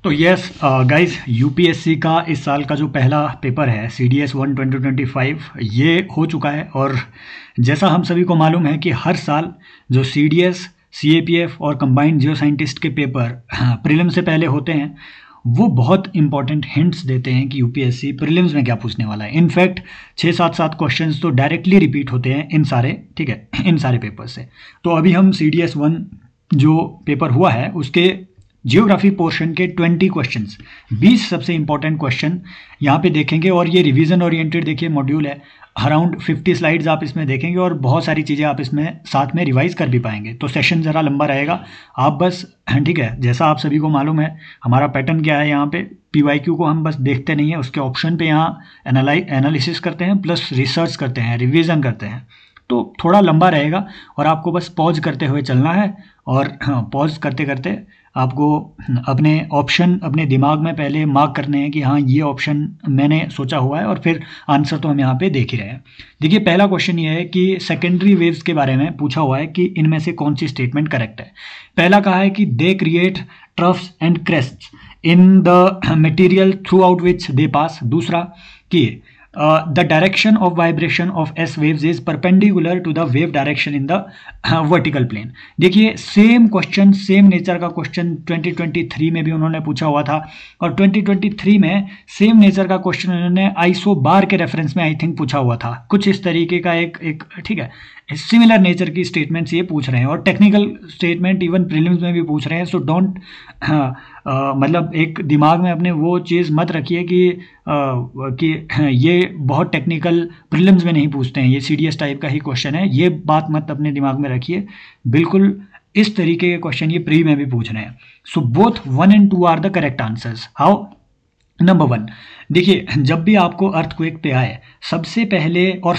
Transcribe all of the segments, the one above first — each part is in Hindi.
तो यस गाइस, यूपीएससी का इस साल का जो पहला पेपर है CDS 1 2025 ये हो चुका है। और जैसा हम सभी को मालूम है कि हर साल जो CDS, CAPF और कंबाइंड जियो साइंटिस्ट के पेपर प्रीलिम्स से पहले होते हैं वो बहुत इंपॉर्टेंट हिंट्स देते हैं कि यूपीएससी प्रीलिम्स में क्या पूछने वाला है। इनफैक्ट 6-7 क्वेश्चंस तो डायरेक्टली रिपीट होते हैं इन सारे, ठीक है, इन सारे पेपर से। तो अभी हम CDS 1 जो पेपर हुआ है उसके जियोग्राफी पोर्शन के 20 क्वेश्चंस, 20 सबसे इंपॉर्टेंट क्वेश्चन यहाँ पे देखेंगे। और ये रिवीजन ओरिएंटेड देखिए मॉड्यूल है, अराउंड 50 स्लाइड्स आप इसमें देखेंगे और बहुत सारी चीज़ें आप इसमें साथ में रिवाइज कर भी पाएंगे। तो सेशन ज़रा लंबा रहेगा, आप बस, ठीक है, जैसा आप सभी को मालूम है हमारा पैटर्न क्या है, यहाँ पे PYQ को हम बस देखते नहीं है, उसके ऑप्शन पे यहाँ एनालिसिस करते हैं, प्लस रिसर्च करते हैं, रिविज़न करते हैं। तो थोड़ा लंबा रहेगा और आपको बस पॉज करते हुए चलना है। और पॉज करते करते आपको अपने ऑप्शन अपने दिमाग में पहले मार्क करने हैं कि हाँ ये ऑप्शन मैंने सोचा हुआ है, और फिर आंसर तो हम यहाँ पे देख ही रहे हैं। देखिए पहला क्वेश्चन ये है कि सेकेंडरी वेव्स के बारे में पूछा हुआ है कि इनमें से कौन सी स्टेटमेंट करेक्ट है। पहला कहा है कि they create troughs and crests in the material throughout which they pass. दूसरा कि the direction of vibration of S waves is perpendicular to the wave direction in the vertical plane। देखिए सेम क्वेश्चन, सेम नेचर का क्वेश्चन 2023 में भी उन्होंने पूछा हुआ था, और 2023 में सेम नेचर का क्वेश्चन उन्होंने आइसो बार के रेफरेंस में आई थिंक पूछा हुआ था। कुछ इस तरीके का एक ठीक है, सिमिलर नेचर की स्टेटमेंट्स ये पूछ रहे हैं, और टेक्निकल स्टेटमेंट इवन प्रीलिम्स में भी पूछ रहे हैं। सो डोंट मतलब एक दिमाग में अपने वो चीज़ मत रखिए कि ये बहुत टेक्निकल प्रीलिम्स में नहीं पूछते हैं, ये CDS टाइप का ही क्वेश्चन है, ये बात मत अपने दिमाग में रखिए। बिल्कुल इस तरीके के क्वेश्चन ये प्री में भी पूछ रहे हैं। So both 1 and 2 are the correct answers. How? Number 1, देखिए जब भी आपको अर्थक्वेक पे आए सबसे पहले और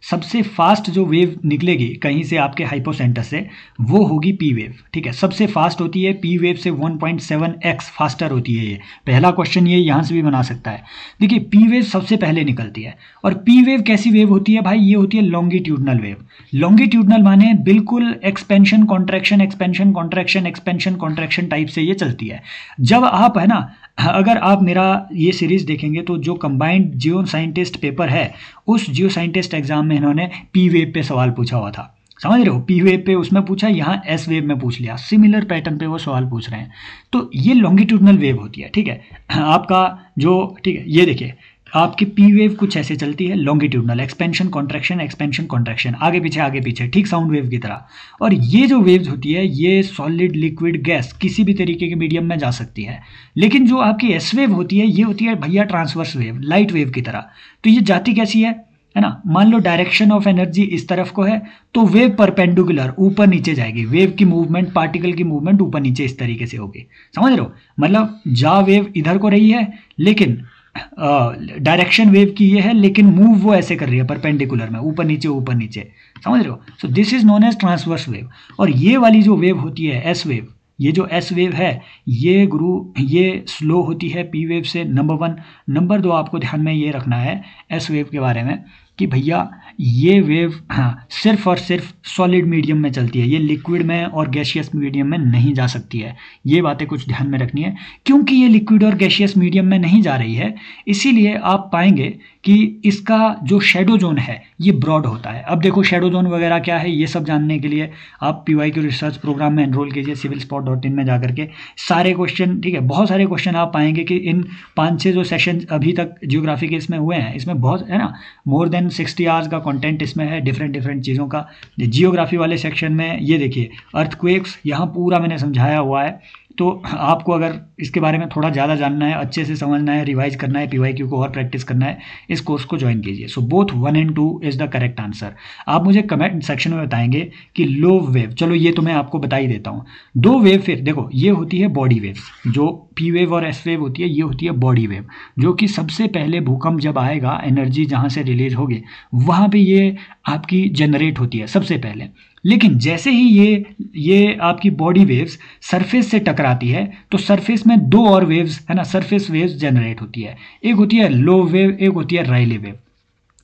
सबसे फास्ट जो वेव निकलेगी कहीं से आपके हाइपोसेंटर से वो होगी P वेव, ठीक है। सबसे फास्ट होती है P वेव से 1.7x फास्टर होती है। ये पहला क्वेश्चन ये यहाँ से भी बना सकता है। देखिए P वेव सबसे पहले निकलती है, और P वेव कैसी वेव होती है भाई? ये होती है लॉन्गिट्यूडनल वेव। लॉन्गिट्यूडनल माने बिल्कुल expansion contraction expansion contraction expansion contraction type से ये चलती है। जब आप, है ना, अगर आप मेरा ये सीरीज देखेंगे तो जो कंबाइंड जियो साइंटिस्ट पेपर है उस जियो साइंटिस्ट एग्जाम में इन्होंने P वेव पे सवाल पूछा हुआ था, समझ रहे हो? P वेव पे उसमें पूछा, यहाँ S वेव में पूछ लिया, सिमिलर पैटर्न पे वो सवाल पूछ रहे हैं। तो ये लॉन्गिट्यूडनल वेव होती है, ठीक है। आपका जो, ठीक है, ये देखिए आपकी P वेव कुछ ऐसे चलती है, लॉन्गिट्यूडनल एक्सपेंशन कॉन्ट्रैक्शन आगे पीछे ठीक साउंड वेव की तरह। और ये जो वेव्स होती है ये सॉलिड, लिक्विड, गैस किसी भी तरीके के मीडियम में जा सकती है। लेकिन जो आपकी S वेव होती है ये होती है भैया ट्रांसवर्स वेव, लाइट वेव की तरह। तो ये जाती कैसी है ना, मान लो डायरेक्शन ऑफ एनर्जी इस तरफ को है तो वेव परपेंडिकुलर ऊपर नीचे जाएगी, वेव की मूवमेंट, पार्टिकल की मूवमेंट ऊपर नीचे इस तरीके से होगी, समझ रहे हो? मतलब जा वेव इधर को रही है लेकिन डायरेक्शन वेव की ये है, लेकिन मूव वो ऐसे कर रही है परपेंडिकुलर में, ऊपर नीचे, समझ रहे हो? So this is known as transverse wave. और ये वाली जो वेव होती है S वेव, ये जो S वेव है ये स्लो होती है P वेव से, नंबर 1। नंबर 2 आपको ध्यान में ये रखना है S वेव के बारे में कि भैया ये वेव सिर्फ और सिर्फ सॉलिड मीडियम में चलती है, ये लिक्विड में और गैशियस मीडियम में नहीं जा सकती है। ये बातें कुछ ध्यान में रखनी है। क्योंकि ये लिक्विड और गैशियस मीडियम में नहीं जा रही है इसीलिए आप पाएंगे कि इसका जो शेडो जोन है ये ब्रॉड होता है। अब देखो शेडो जोन वगैरह क्या है ये सब जानने के लिए आप PYQ रिसर्च प्रोग्राम में एनरोल कीजिए civilspot.in में जाकर के। सारे क्वेश्चन, ठीक है, बहुत सारे क्वेश्चन आप पाएंगे कि इन 5-6 जो सेशन अभी तक जियोग्राफी के इसमें हुए हैं इसमें बहुत, है ना, मोर देन 60 आवर्स का कंटेंट इसमें है डिफरेंट चीज़ों का। जियोग्राफी वाले सेक्शन में ये देखिए अर्थक्वेक्स यहाँ पूरा मैंने समझाया हुआ है। तो आपको अगर इसके बारे में थोड़ा ज़्यादा जानना है, अच्छे से समझना है, रिवाइज करना है, PYQ को और प्रैक्टिस करना है, इस कोर्स को ज्वाइन कीजिए। सो both 1 and 2 is the correct answer. आप मुझे कमेंट सेक्शन में बताएंगे कि लो वेव, चलो ये तो मैं आपको बता ही देता हूँ। 2 वेव फिर देखो ये होती है बॉडी वेव्स, जो P वेव और S वेव होती है ये होती है बॉडी वेव, जो कि सबसे पहले भूकंप जब आएगा एनर्जी जहाँ से रिलीज होगी वहाँ पर ये आपकी जनरेट होती है सबसे पहले। लेकिन जैसे ही ये आपकी बॉडी वेव्स सरफेस से टकराती है तो सरफेस में 2 और वेव्स, है ना, सरफेस वेव्स जनरेट होती है। एक होती है लो वेव, एक होती है रायले वेव।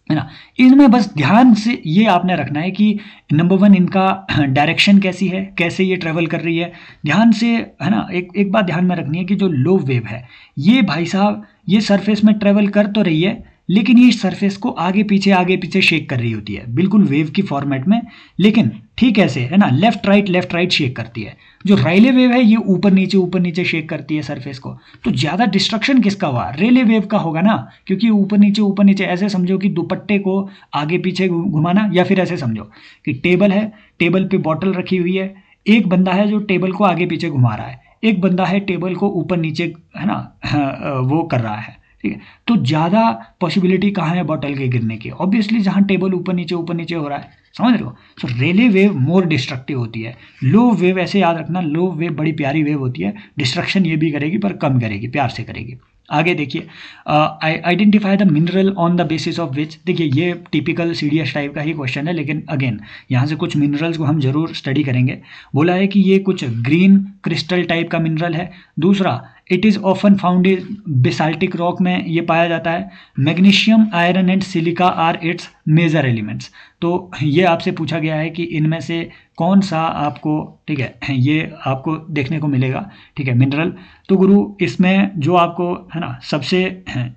है ना। इनमें बस ध्यान से ये आपने रखना है कि नंबर वन, इनका डायरेक्शन कैसी है, कैसे ये ट्रेवल कर रही है, ध्यान से, है ना। एक बात ध्यान में रखनी है कि जो लो वेव है ये भाई साहब ये सरफेस में ट्रेवल कर तो रही है, लेकिन ये सरफेस को आगे पीछे शेक कर रही होती है, बिल्कुल वेव की फॉर्मेट में, लेकिन ठीक ऐसे, है ना, लेफ्ट राइट शेक करती है। जो रायले वेव है ये ऊपर नीचे शेक करती है सरफेस को। तो ज़्यादा डिस्ट्रक्शन किसका हुआ? रेले वेव का होगा ना, क्योंकि ऊपर नीचे ऐसे समझो कि दुपट्टे को आगे पीछे घुमाना, या फिर ऐसे समझो कि टेबल है, टेबल पे बॉटल रखी हुई है, एक बंदा है जो टेबल को आगे पीछे घुमा रहा है, एक बंदा है टेबल को ऊपर नीचे, है ना, वो कर रहा है, ठीक है। तो ज़्यादा पॉसिबिलिटी कहाँ है बॉटल के गिरने की? ऑब्वियसली जहाँ टेबल ऊपर नीचे हो रहा है, समझ रहे हो। सो रेले वेव मोर डिस्ट्रक्टिव होती है। लो वेव ऐसे याद रखना, लो वेव बड़ी प्यारी वेव होती है, डिस्ट्रक्शन ये भी करेगी पर कम करेगी, प्यार से करेगी। आगे देखिए, identify the mineral on the basis of which. देखिए ये टिपिकल सीडीएस टाइप का ही क्वेश्चन है, लेकिन अगेन यहाँ से कुछ मिनरल्स को हम जरूर स्टडी करेंगे। बोला है कि ये कुछ ग्रीन क्रिस्टल टाइप का मिनरल है। दूसरा, it is often found in basaltic rock में ये पाया जाता है। Magnesium, iron and silica are its major elements. तो ये आपसे पूछा गया है कि इनमें से कौन सा आपको, ठीक है, ये आपको देखने को मिलेगा, ठीक है, मिनरल। तो गुरु इसमें जो आपको, है ना,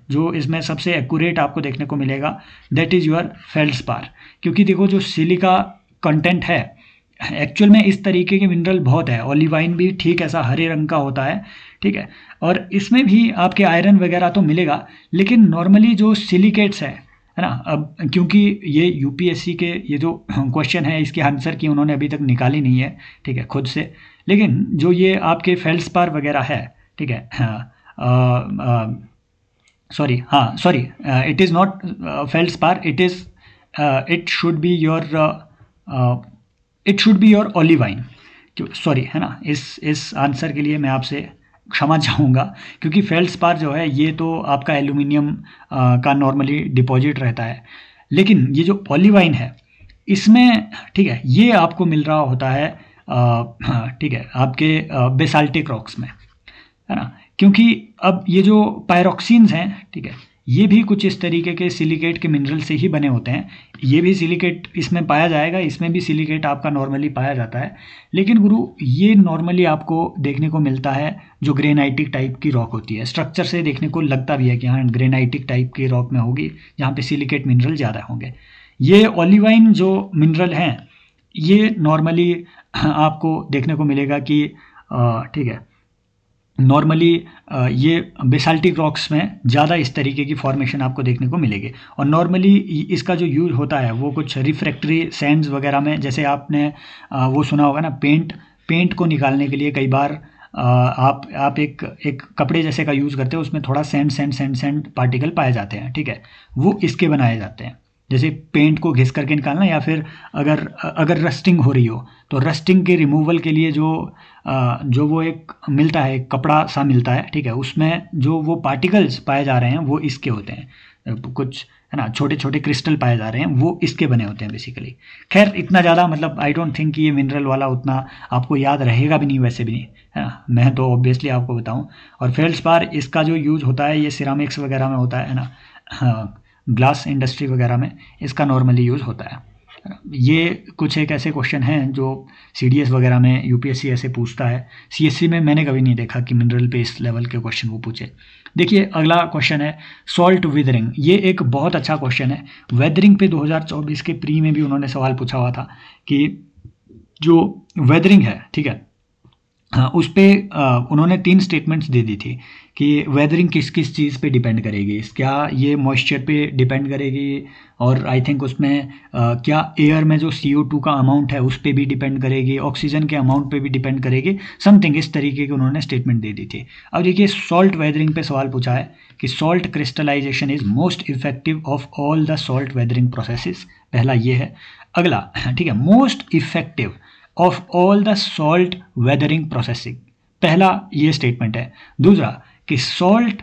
जो इसमें सबसे एक्यूरेट आपको देखने को मिलेगा दैट इज़ योर फेल्डस्पार। क्योंकि देखो जो सिलिका कंटेंट है एक्चुअल में इस तरीके के मिनरल बहुत है, ओलिवाइन भी ठीक ऐसा हरे रंग का होता है, ठीक है, और इसमें भी आपके आयरन वगैरह तो मिलेगा, लेकिन नॉर्मली जो सिलिकेट्स है ना, अब क्योंकि ये यूपीएससी के ये जो क्वेश्चन है इसके आंसर की उन्होंने अभी तक निकाली नहीं है, ठीक है, खुद से, लेकिन जो ये आपके फेल्डस्पार वगैरह है, ठीक है, sorry it is not feldspar, it should be your olivine, sorry, है ना। इस आंसर के लिए मैं आपसे क्षमा चाहूँगा, क्योंकि फेल्डस्पार जो है ये तो आपका एल्यूमिनियम का नॉर्मली डिपॉजिट रहता है, लेकिन ये जो ओलिवाइन है इसमें, ठीक है, ये आपको मिल रहा होता है, ठीक है, आपके बेसाल्टिक रॉक्स में, है ना। क्योंकि अब ये जो पायरोक्सिन्स हैं, ठीक है, ये भी कुछ इस तरीके के सिलिकेट के मिनरल से ही बने होते हैं। ये भी सिलिकेट इसमें पाया जाएगा, इसमें भी सिलिकेट आपका नॉर्मली पाया जाता है, लेकिन गुरु ये नॉर्मली आपको देखने को मिलता है जो ग्रेनाइटिक टाइप की रॉक होती है। स्ट्रक्चर से देखने को लगता भी है कि हाँ ग्रेनाइटिक टाइप की रॉक में होगी, जहाँ पे सिलिकेट मिनरल ज़्यादा होंगे। ये ओलिवाइन जो मिनरल हैं ये नॉर्मली आपको देखने को मिलेगा कि, ठीक है, नॉर्मली ये बेसाल्टिक रॉक्स में ज़्यादा इस तरीके की फॉर्मेशन आपको देखने को मिलेगी। और नॉर्मली इसका जो यूज़ होता है वो कुछ रिफ्रैक्टरी सैंड्स वगैरह में, जैसे आपने वो सुना होगा ना, पेंट को निकालने के लिए कई बार आप एक कपड़े जैसे का यूज़ करते हैं, उसमें थोड़ा सैंड पार्टिकल पाए जाते हैं, ठीक है, वो इसके बनाए जाते हैं। जैसे पेंट को घिस करके निकालना, या फिर अगर रस्टिंग हो रही हो तो रस्टिंग के रिमूवल के लिए जो वो एक मिलता है, एक कपड़ा सा मिलता है, ठीक है, उसमें जो वो पार्टिकल्स पाए जा रहे हैं वो इसके होते हैं, कुछ, है ना, छोटे छोटे क्रिस्टल पाए जा रहे हैं, वो इसके बने होते हैं बेसिकली। खैर इतना ज़्यादा मतलब आई डोंट थिंक कि ये मिनरल वाला उतना आपको याद रहेगा भी नहीं, वैसे भी नहीं, है ना, मैं तो ऑब्वियसली आपको बताऊँ। और फेल्डस्पार इसका जो यूज़ होता है ये सिरामिक्स वगैरह में होता है ना, हाँ, ग्लास इंडस्ट्री वगैरह में इसका नॉर्मली यूज़ होता है। ये कुछ एक ऐसे क्वेश्चन हैं जो सीडीएस वगैरह में यूपीएससी ऐसे पूछता है। सीएससी में मैंने कभी नहीं देखा कि मिनरल पे इस लेवल के क्वेश्चन वो पूछे। देखिए अगला क्वेश्चन है सॉल्ट वेदरिंग। ये एक बहुत अच्छा क्वेश्चन है। वेदरिंग पे 2024 के प्री में भी उन्होंने सवाल पूछा हुआ था कि जो वेदरिंग है, ठीक है, हाँ, उस पर उन्होंने 3 स्टेटमेंट्स दे दी थी कि वेदरिंग किस किस चीज़ पे डिपेंड करेगी। क्या ये मॉइस्चर पे डिपेंड करेगी, और आई थिंक उसमें क्या एयर में जो CO2 का अमाउंट है उस पर भी डिपेंड करेगी, ऑक्सीजन के अमाउंट पे भी डिपेंड करेगी, समथिंग इस तरीके की उन्होंने स्टेटमेंट दे दी थी। अब देखिए सॉल्ट वेदरिंग पे सवाल पूछा है कि salt crystallization is most effective of all the salt weathering processes. पहला ये है। अगला, ठीक है, most effective of all the salt weathering processing, पहला ये स्टेटमेंट है। दूसरा कि salt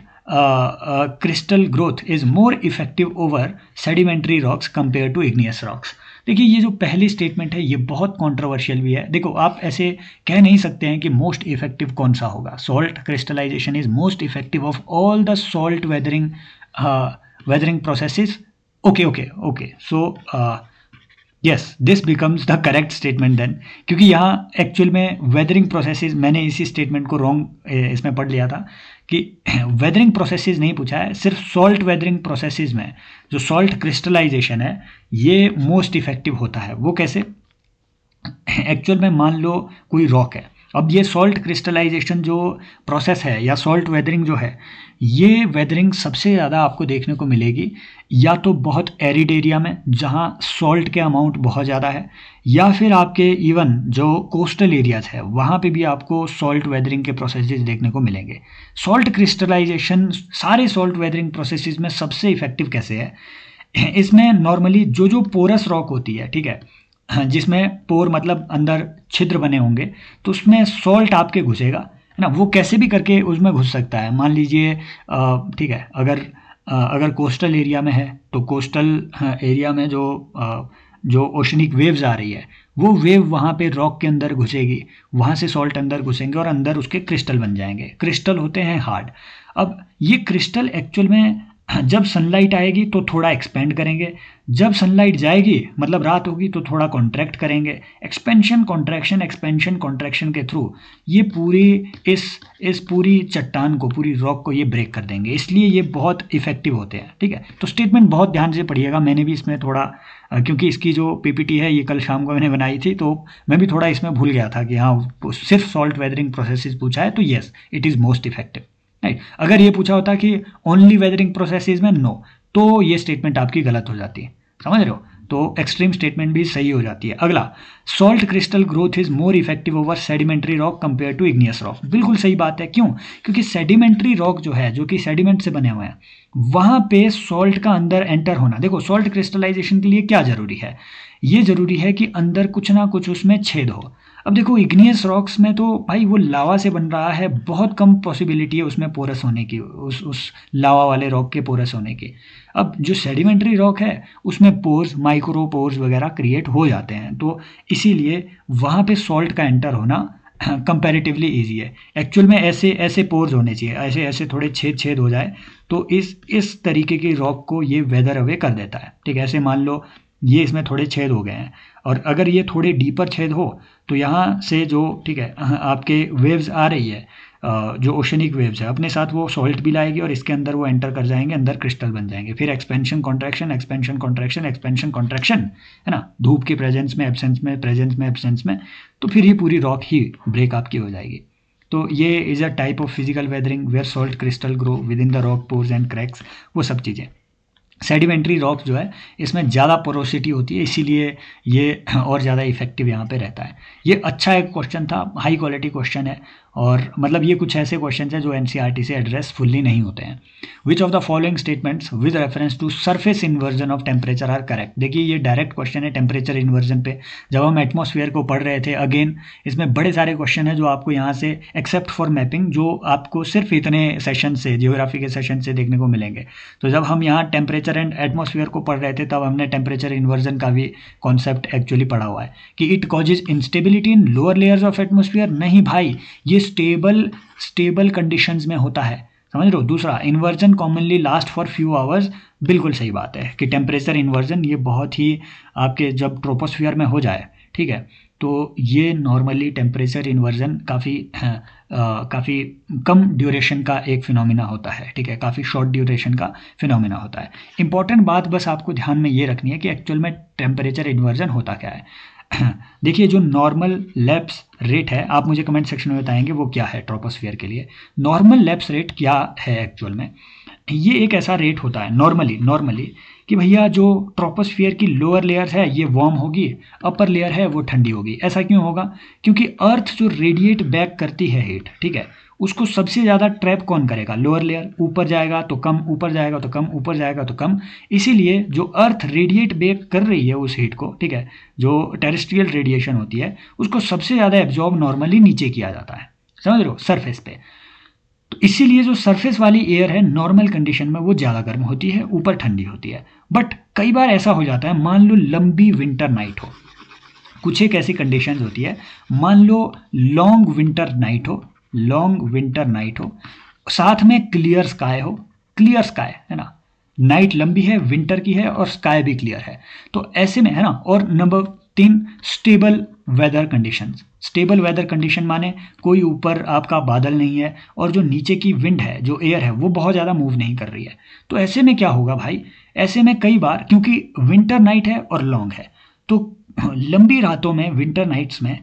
crystal growth is more effective over sedimentary rocks compare to igneous rocks. देखिए ये जो पहली स्टेटमेंट है ये बहुत कंट्रोवर्शियल भी है। देखो आप ऐसे कह नहीं सकते हैं कि मोस्ट इफेक्टिव कौन सा होगा। Salt crystallization is most effective of all the salt weathering processes, okay okay okay, so yes, this becomes the correct statement then, क्योंकि यहाँ एक्चुअल में वेदरिंग प्रोसेसेस, मैंने इसी स्टेटमेंट को रॉन्ग इसमें पढ़ लिया था कि वेदरिंग प्रोसेसेस नहीं पूछा है, सिर्फ सॉल्ट वेदरिंग प्रोसेसेस में जो सॉल्ट क्रिस्टलाइजेशन है ये मोस्ट इफेक्टिव होता है। वो कैसे? एक्चुअल में मान लो कोई रॉक है, अब ये सॉल्ट क्रिस्टलाइजेशन जो प्रोसेस है या सॉल्ट वेदरिंग जो है, ये वेदरिंग सबसे ज़्यादा आपको देखने को मिलेगी या तो बहुत एरिड एरिया में जहाँ सॉल्ट के अमाउंट बहुत ज़्यादा है, या फिर आपके इवन जो कोस्टल एरियाज है वहाँ पे भी आपको सॉल्ट वेदरिंग के प्रोसेसेस देखने को मिलेंगे। सॉल्ट क्रिस्टलाइजेशन सारे सॉल्ट वेदरिंग प्रोसेसेस में सबसे इफेक्टिव कैसे है? इसमें नॉर्मली जो जो पोरस रॉक होती है, ठीक है, जिसमें पोर मतलब अंदर छिद्र बने होंगे, तो उसमें सॉल्ट आपके घुसेगा, है ना, वो कैसे भी करके उसमें घुस सकता है। मान लीजिए ठीक है, अगर कोस्टल एरिया में है तो कोस्टल एरिया में जो ओशनिक वेव्स आ रही है वो वेव वहाँ पे रॉक के अंदर घुसेगी, वहाँ से सॉल्ट अंदर घुसेंगे और अंदर उसके क्रिस्टल बन जाएंगे। क्रिस्टल होते हैं हार्ड। अब ये क्रिस्टल एक्चुअल में जब सनलाइट आएगी तो थोड़ा एक्सपेंड करेंगे, जब सनलाइट जाएगी मतलब रात होगी तो थोड़ा कॉन्ट्रैक्ट करेंगे। एक्सपेंशन कॉन्ट्रैक्शन के थ्रू ये पूरी इस पूरी चट्टान को, पूरी रॉक को ये ब्रेक कर देंगे, इसलिए ये बहुत इफेक्टिव होते हैं। ठीक है, तो स्टेटमेंट बहुत ध्यान से पढ़िएगा। मैंने भी इसमें थोड़ा क्योंकि इसकी जो पीपीटी है ये कल शाम को मैंने बनाई थी, तो मैं भी थोड़ा इसमें भूल गया था कि हाँ सिर्फ सॉल्ट वेदरिंग प्रोसेसेस पूछा है तो yes it is most effective. Right, अगर ये पूछा होता कि ओनली वेदरिंग प्रोसेसेस में नो, तो ये स्टेटमेंट आपकी गलत हो जाती है, समझ रहे हो, तो एक्सट्रीम स्टेटमेंट भी सही हो जाती है। अगला, salt crystal growth is more effective over sedimentary rock compare to igneous rock. बिल्कुल सही बात है। क्यों? क्योंकि सेडिमेंट्री रॉक जो है, जो कि सेडिमेंट से बने हुए हैं, वहां पे सॉल्ट का अंदर एंटर होना, देखो सॉल्ट क्रिस्टलाइजेशन के लिए क्या जरूरी है, ये जरूरी है कि अंदर कुछ ना कुछ उसमें छेद हो। अब देखो इग्नियस रॉक्स में तो भाई वो लावा से बन रहा है, बहुत कम पॉसिबिलिटी है उसमें पोरस होने की, उस लावा वाले रॉक के पोरस होने की। अब जो सेडिमेंट्री रॉक है उसमें पोर्स, माइक्रो पोर्स वगैरह क्रिएट हो जाते हैं, तो इसीलिए वहाँ पे सॉल्ट का एंटर होना कंपैरेटिवली ईजी है। एक्चुअल में ऐसे ऐसे पोर्स होने चाहिए, ऐसे ऐसे थोड़े छेद हो जाए, तो इस तरीके की रॉक को ये वेदर अवे कर देता है। ठीक है, ऐसे मान लो ये इसमें थोड़े छेद हो गए हैं, और अगर ये थोड़े डीपर छेद हो तो यहाँ से जो, ठीक है, आपके वेव्स आ रही है, जो ओशनिक वेव्स है, अपने साथ वो सॉल्ट भी लाएगी और इसके अंदर वो एंटर कर जाएंगे, अंदर क्रिस्टल बन जाएंगे। फिर expansion contraction, expansion contraction, expansion contraction, है ना, धूप के प्रेजेंस में, एब्सेंस में, प्रेजेंस में, एब्सेंस में, तो फिर ये पूरी रॉक ही ब्रेक आपकी हो जाएगी। तो ये is a type of physical weathering where salt crystal grow within the rock pores and cracks, वो सब चीज़ें। सेडिमेंट्री रॉक जो है इसमें ज़्यादा पोरोसिटी होती है, इसीलिए ये और ज़्यादा इफेक्टिव यहाँ पे रहता है। ये अच्छा एक क्वेश्चन था, हाई क्वालिटी क्वेश्चन है, और मतलब ये कुछ ऐसे क्वेश्चन हैं जो एनसीईआरटी से एड्रेस फुल्ली नहीं होते हैं। Which of the following statements with reference to surface inversion of temperature are correct. देखिए ये डायरेक्ट क्वेश्चन है टेम्परेचर इन्वर्जन पे, जब हम एटमॉस्फेयर को पढ़ रहे थे। अगेन इसमें बड़े सारे क्वेश्चन है जो आपको यहाँ से, एक्सेप्ट फॉर मैपिंग, जो आपको सिर्फ इतने सेशन से, जियोग्राफी के सेशन से देखने को मिलेंगे। तो जब हम यहाँ टेम्परेचर एंड एटमॉस्फेयर को पढ़ रहे थे तब हमने टेम्परेचर इन्वर्जन का भी कॉन्सेप्ट एक्चुअली पढ़ा हुआ है कि it causes instability in lower layers of atmosphere. नहीं भाई, ये स्टेबल कंडीशंस में होता है, समझ रहे हो। दूसरा, inversion commonly last for few hours. बिल्कुल सही बात है कि टेम्परेचर इन्वर्जन ये बहुत ही आपके जब ट्रोपोस्फियर में हो जाए, ठीक है, तो ये नॉर्मली टेम्परेचर इन्वर्जन काफ़ी कम ड्यूरेशन का एक फिनोमिना होता है। ठीक है, काफ़ी शॉर्ट ड्यूरेशन का फिनोमिना होता है। इंपॉर्टेंट बात बस आपको ध्यान में ये रखनी है कि एक्चुअल में टेम्परेचर इन्वर्जन होता क्या है। देखिए जो नॉर्मल लैप्स रेट है, आप मुझे कमेंट सेक्शन में बताएंगे वो क्या है ट्रोपोस्फियर के लिए। नॉर्मल लैप्स रेट क्या है एक्चुअल में? ये एक ऐसा रेट होता है नॉर्मली कि भैया जो ट्रोपोस्फियर की लोअर लेयर है ये वार्म होगी, अपर लेयर है वो ठंडी होगी। ऐसा क्यों होगा? क्योंकि अर्थ जो रेडिएट बैक करती है हीट, ठीक है, उसको सबसे ज़्यादा ट्रैप कौन करेगा? Lower layer. ऊपर जाएगा तो कम, ऊपर जाएगा तो कम, ऊपर जाएगा तो कम। इसीलिए जो अर्थ रेडिएट बैक कर रही है उस हीट को, ठीक है, जो टेरेस्ट्रियल रेडिएशन होती है, उसको सबसे ज़्यादा एब्जॉर्ब नॉर्मली नीचे किया जाता है, समझ रहे हो, सरफेस पे। तो इसीलिए जो सरफेस वाली एयर है नॉर्मल कंडीशन में वो ज़्यादा गर्म होती है, ऊपर ठंडी होती है। बट कई बार ऐसा हो जाता है, मान लो लंबी विंटर नाइट हो, कुछ एक ऐसी कंडीशंस होती है, मान लो लॉन्ग विंटर नाइट हो, साथ में क्लियर स्काई हो, क्लियर स्काई है ना, नाइट लंबी है, विंटर की है और स्काई भी क्लियर है। तो ऐसे में है ना। और number 3, stable weather conditions. Stable weather condition माने कोई ऊपर आपका बादल नहीं है और जो नीचे की विंड है, जो एयर है, वो बहुत ज़्यादा मूव नहीं कर रही है। तो ऐसे में क्या होगा भाई, ऐसे में कई बार, क्योंकि विंटर नाइट है और लॉन्ग है, तो लंबी रातों में, विंटर नाइट्स में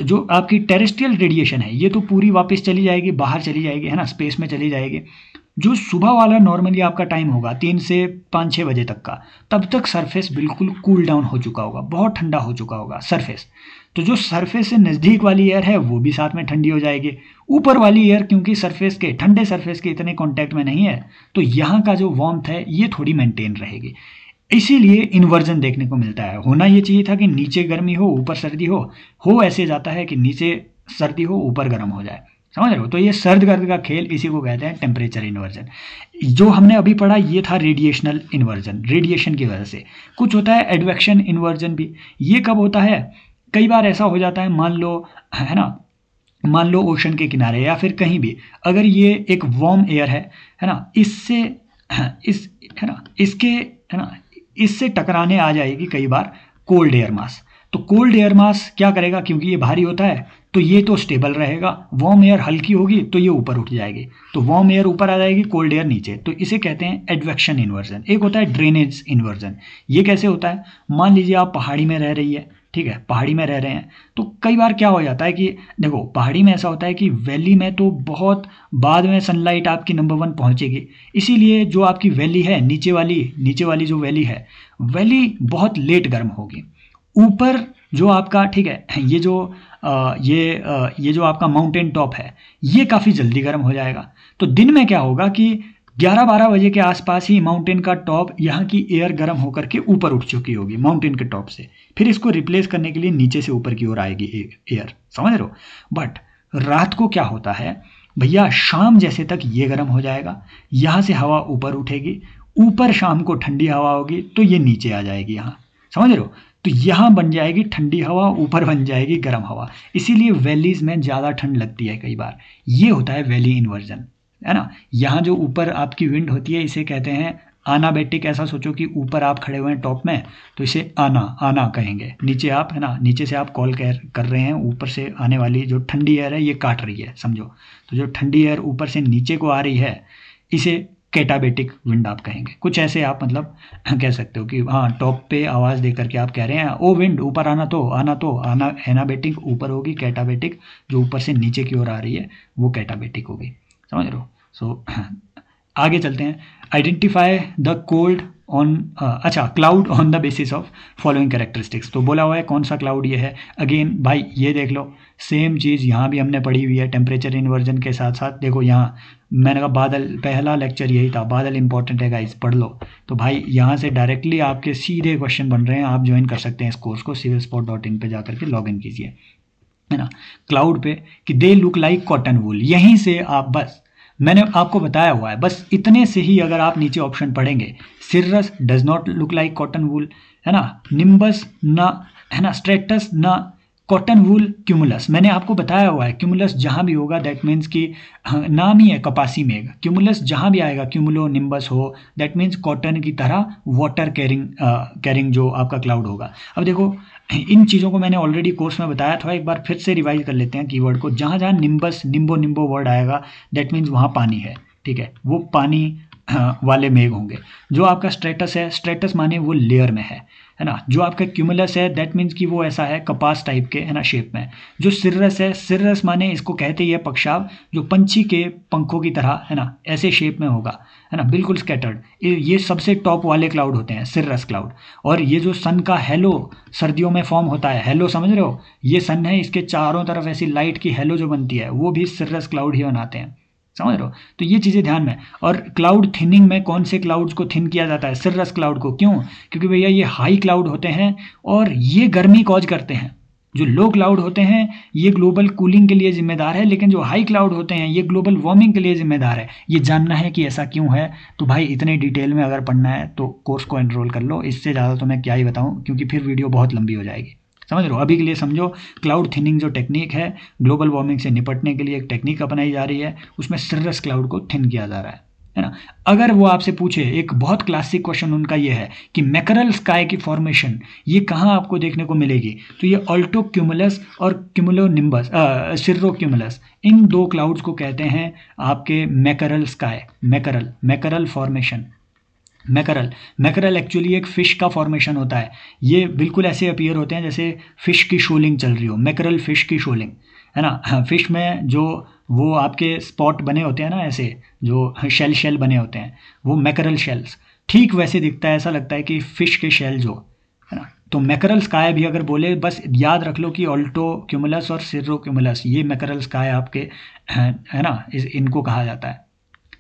जो आपकी टेरेस्ट्रियल रेडिएशन है ये तो पूरी वापस चली जाएगी, बाहर चली जाएगी, है ना, स्पेस में चली जाएगी। जो सुबह वाला नॉर्मली आपका टाइम होगा 3 से 5-6 बजे तक का, तब तक सरफेस बिल्कुल कूल डाउन हो चुका होगा, बहुत ठंडा हो चुका होगा सरफेस। तो जो सरफेस से नज़दीक वाली एयर है वो भी साथ में ठंडी हो जाएगी। ऊपर वाली एयर क्योंकि सरफेस के, ठंडे सरफेस के इतने कांटेक्ट में नहीं है, तो यहाँ का जो वार्मथ है ये थोड़ी मेंटेन रहेगी। इसीलिए इन्वर्जन देखने को मिलता है। होना ये चाहिए था कि नीचे गर्मी हो, ऊपर सर्दी हो ऐसे जाता है कि नीचे सर्दी हो, ऊपर गर्म हो जाए। समझ रहे हो? तो ये सर्द गर्द का खेल, इसी को कहते हैं टेम्परेचर इन्वर्जन। जो हमने अभी पढ़ा ये था रेडिएशनल इन्वर्जन, रेडिएशन की वजह से। कुछ होता है एडवेक्शन इन्वर्जन भी। ये कब होता है? कई बार ऐसा हो जाता है, मान लो, है ना, मान लो ओशन के किनारे या फिर कहीं भी, अगर ये एक वार्म एयर है ना, इससे इस है ना, इसके, है ना, इससे टकराने आ जाएगी कई बार कोल्ड एयर मास। तो कोल्ड एयर मास क्या करेगा, क्योंकि ये भारी होता है तो ये तो स्टेबल रहेगा, वार्म एयर हल्की होगी तो ये ऊपर उठ जाएगी, तो वार्म एयर ऊपर आ जाएगी, कोल्ड एयर नीचे। तो इसे कहते हैं एडवेक्शन इन्वर्जन। एक होता है ड्रेनेज इन्वर्जन। ये कैसे होता है? मान लीजिए आप पहाड़ी में रह रही है, ठीक है, पहाड़ी में रह रहे हैं, तो कई बार क्या हो जाता है कि देखो, पहाड़ी में ऐसा होता है कि वैली में तो बहुत बाद में सनलाइट आपकी नंबर 1 पहुंचेगी, इसीलिए जो आपकी वैली है, नीचे वाली जो वैली है, वैली बहुत लेट गर्म होगी। ऊपर जो आपका, ठीक है, ये जो आपका माउंटेन टॉप है ये काफ़ी जल्दी गर्म हो जाएगा। तो दिन में क्या होगा कि 11-12 बजे के आसपास ही माउंटेन का टॉप, यहाँ की एयर गर्म होकर के ऊपर उठ चुकी होगी माउंटेन के टॉप से, फिर इसको रिप्लेस करने के लिए नीचे से ऊपर की ओर आएगी एयर। समझ रहे हो? बट रात को क्या होता है भैया, शाम जैसे तक ये गर्म हो जाएगा, यहाँ से हवा ऊपर उठेगी, ऊपर शाम को ठंडी हवा होगी तो ये नीचे आ जाएगी यहाँ। समझ रहे हो? तो यहाँ बन जाएगी ठंडी हवा, ऊपर बन जाएगी गर्म हवा, इसीलिए वैलीज में ज़्यादा ठंड लगती है कई बार। ये होता है वैली इन्वर्जन, है ना। यहाँ जो ऊपर आपकी विंड होती है इसे कहते हैं आनाबेटिक। ऐसा सोचो कि ऊपर आप खड़े हुए हैं टॉप में, तो इसे आना कहेंगे। नीचे आप, है ना, नीचे से आप कॉल कर रहे हैं, ऊपर से आने वाली जो ठंडी एयर है ये काट रही है, समझो। तो जो ठंडी एयर ऊपर से नीचे को आ रही है इसे कैटाबेटिक विंड आप कहेंगे। कुछ ऐसे आप मतलब कह सकते हो कि हाँ, टॉप पे आवाज़ दे करके आप कह रहे हैं ओ विंड ऊपर आना एनाबेटिक ऊपर होगी, कैटाबेटिक जो ऊपर से नीचे की ओर आ रही है वो कैटाबेटिक होगी। समझ रहे हो? सो आगे चलते हैं। आइडेंटिफाई द कोल्ड ऑन, अच्छा, cloud on the basis of following characteristics. तो बोला हुआ है कौन सा क्लाउड ये है। अगेन भाई ये देख लो, सेम चीज़ यहाँ भी हमने पढ़ी हुई है टेम्परेचर इन्वर्जन के साथ साथ। देखो यहाँ मैंने कहा बादल, पहला लेक्चर यही था, बादल इंपॉर्टेंट है गाइस, पढ़ लो। तो भाई यहाँ से डायरेक्टली आपके सीधे क्वेश्चन बन रहे हैं, आप ज्वाइन कर सकते हैं इस कोर्स को, civilspot.in पे जा करके लॉग इन कीजिए, है ना। क्लाउड पे कि दे लुक लाइक कॉटन वूल, यहीं से आप, बस मैंने आपको बताया हुआ है, बस इतने से ही अगर आप नीचे ऑप्शन पढ़ेंगे, cirrus does not look like cotton wool, है ना, निम्बस ना, है ना, स्ट्रेटस ना, कॉटन वूल, क्यूमुलस। मैंने आपको बताया हुआ है क्यूमुलस जहाँ भी होगा दैट मीन्स कि नाम ही है कपासी मेघ, क्यूमुलस जहाँ भी आएगा, क्यूमुलो निम्बस हो, दैट मीन्स कॉटन की तरह वाटर कैरिंग जो आपका क्लाउड होगा। अब देखो इन चीज़ों को मैंने ऑलरेडी कोर्स में बताया था, एक बार फिर से रिवाइज कर लेते हैं कीवर्ड को। जहाँ जहाँ निम्बस, निम्बो वर्ड आएगा दैट मीन्स वहाँ पानी है, ठीक है, वो पानी वाले मेघ होंगे। जो आपका स्ट्रेटस है, स्ट्रेटस माने वो लेयर में है ना। जो आपका क्यूमुलस है दैट मीन्स कि वो ऐसा है कपास टाइप के, है ना, शेप में। जो सिर्रस है, सिर्रस माने इसको कहते ही है पक्षाव, जो पंछी के पंखों की तरह, है ना, ऐसे शेप में होगा, है ना, बिल्कुल स्कैटर्ड। ये सबसे टॉप वाले क्लाउड होते हैं, सिर्रस क्लाउड। और ये जो सन का हेलो सर्दियों में फॉर्म होता है, हेलो समझ रहे हो, ये सन है, इसके चारों तरफ ऐसी लाइट की हेलो जो बनती है वो भी सिर्रस क्लाउड ही बनाते हैं। समझ रहे हो? तो ये चीज़ें ध्यान में। और क्लाउड थिनिंग में कौन से क्लाउड्स को थिन किया जाता है? सिर्रस क्लाउड को। क्यों? क्योंकि भैया ये हाई क्लाउड होते हैं और ये गर्मी कॉज करते हैं। जो लो क्लाउड होते हैं ये ग्लोबल कूलिंग के लिए जिम्मेदार है, लेकिन जो हाई क्लाउड होते हैं ये ग्लोबल वार्मिंग के लिए जिम्मेदार है। ये जानना है कि ऐसा क्यों है, तो भाई इतने डिटेल में अगर पढ़ना है तो कोर्स को एनरोल कर लो। इससे ज़्यादा तो मैं क्या ही बताऊँ, क्योंकि फिर वीडियो बहुत लंबी हो जाएगी। समझ रहे हो? अभी के लिए समझो, क्लाउड थिनिंग जो टेक्निक है, ग्लोबल वार्मिंग से निपटने के लिए एक टेक्निक अपनाई जा रही है, उसमें सिर्रस क्लाउड को थिन किया जा रहा है। है ना। अगर वो आपसे पूछे, एक बहुत क्लासिक क्वेश्चन उनका ये है कि मैकरल स्काई की फॉर्मेशन ये कहाँ आपको देखने को मिलेगी, तो ये ऑल्टो क्यूमुलस और क्यूमुलोनिम्बस सिर्रो क्यूमुलस, इन दो क्लाउड्स को कहते हैं आपके mackerel sky, mackerel formation. Mackerel actually एक फिश का फॉर्मेशन होता है। ये बिल्कुल ऐसे अपीयर होते हैं जैसे फिश की शोलिंग चल रही हो, मैकरल फिश की शोलिंग, है ना। हाँ, फिश में जो वो आपके स्पॉट बने होते हैं ना, ऐसे जो शेल बने होते हैं, वो मैकरल शेल्स, ठीक वैसे दिखता है, ऐसा लगता है कि फिश के शेल जो, है ना। तो मैकरल स्काई भी अगर बोले, बस याद रख लो कि ऑल्टो क्यूमुलस और सिर्रो क्यूमुलस, ये मैकरल स्काई आपके, है ना, इनको कहा जाता है।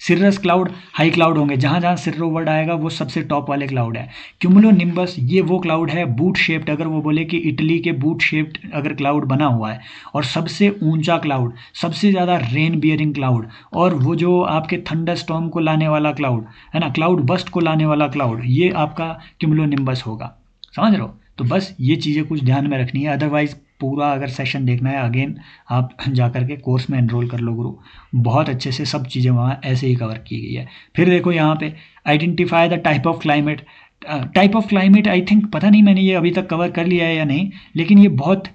सिर्रस क्लाउड हाई क्लाउड होंगे, जहाँ जहाँ सिर्रो वर्ड आएगा वो सबसे टॉप वाले क्लाउड है। क्यूमुलोनिम्बस ये वो क्लाउड है बूट शेप्ड, अगर वो बोले कि इटली के बूट शेप्ड अगर क्लाउड बना हुआ है, और सबसे ऊंचा क्लाउड, सबसे ज़्यादा रेन बियरिंग क्लाउड, और वो जो आपके थंडर स्टॉर्म को लाने वाला क्लाउड, है ना, क्लाउड बस्ट को लाने वाला क्लाउड, ये आपका क्यूमुलोनिम्बस होगा। समझ रहे हो। तो बस ये चीज़ें कुछ ध्यान में रखनी है। अदरवाइज पूरा अगर सेशन देखना है अगेन आप जा करके कोर्स में एनरोल कर लो गुरु, बहुत अच्छे से सब चीज़ें वहाँ ऐसे ही कवर की गई है। फिर देखो यहाँ पे identify the type of climate. Type of climate I think, पता नहीं मैंने ये अभी तक कवर कर लिया है या नहीं, लेकिन ये बहुत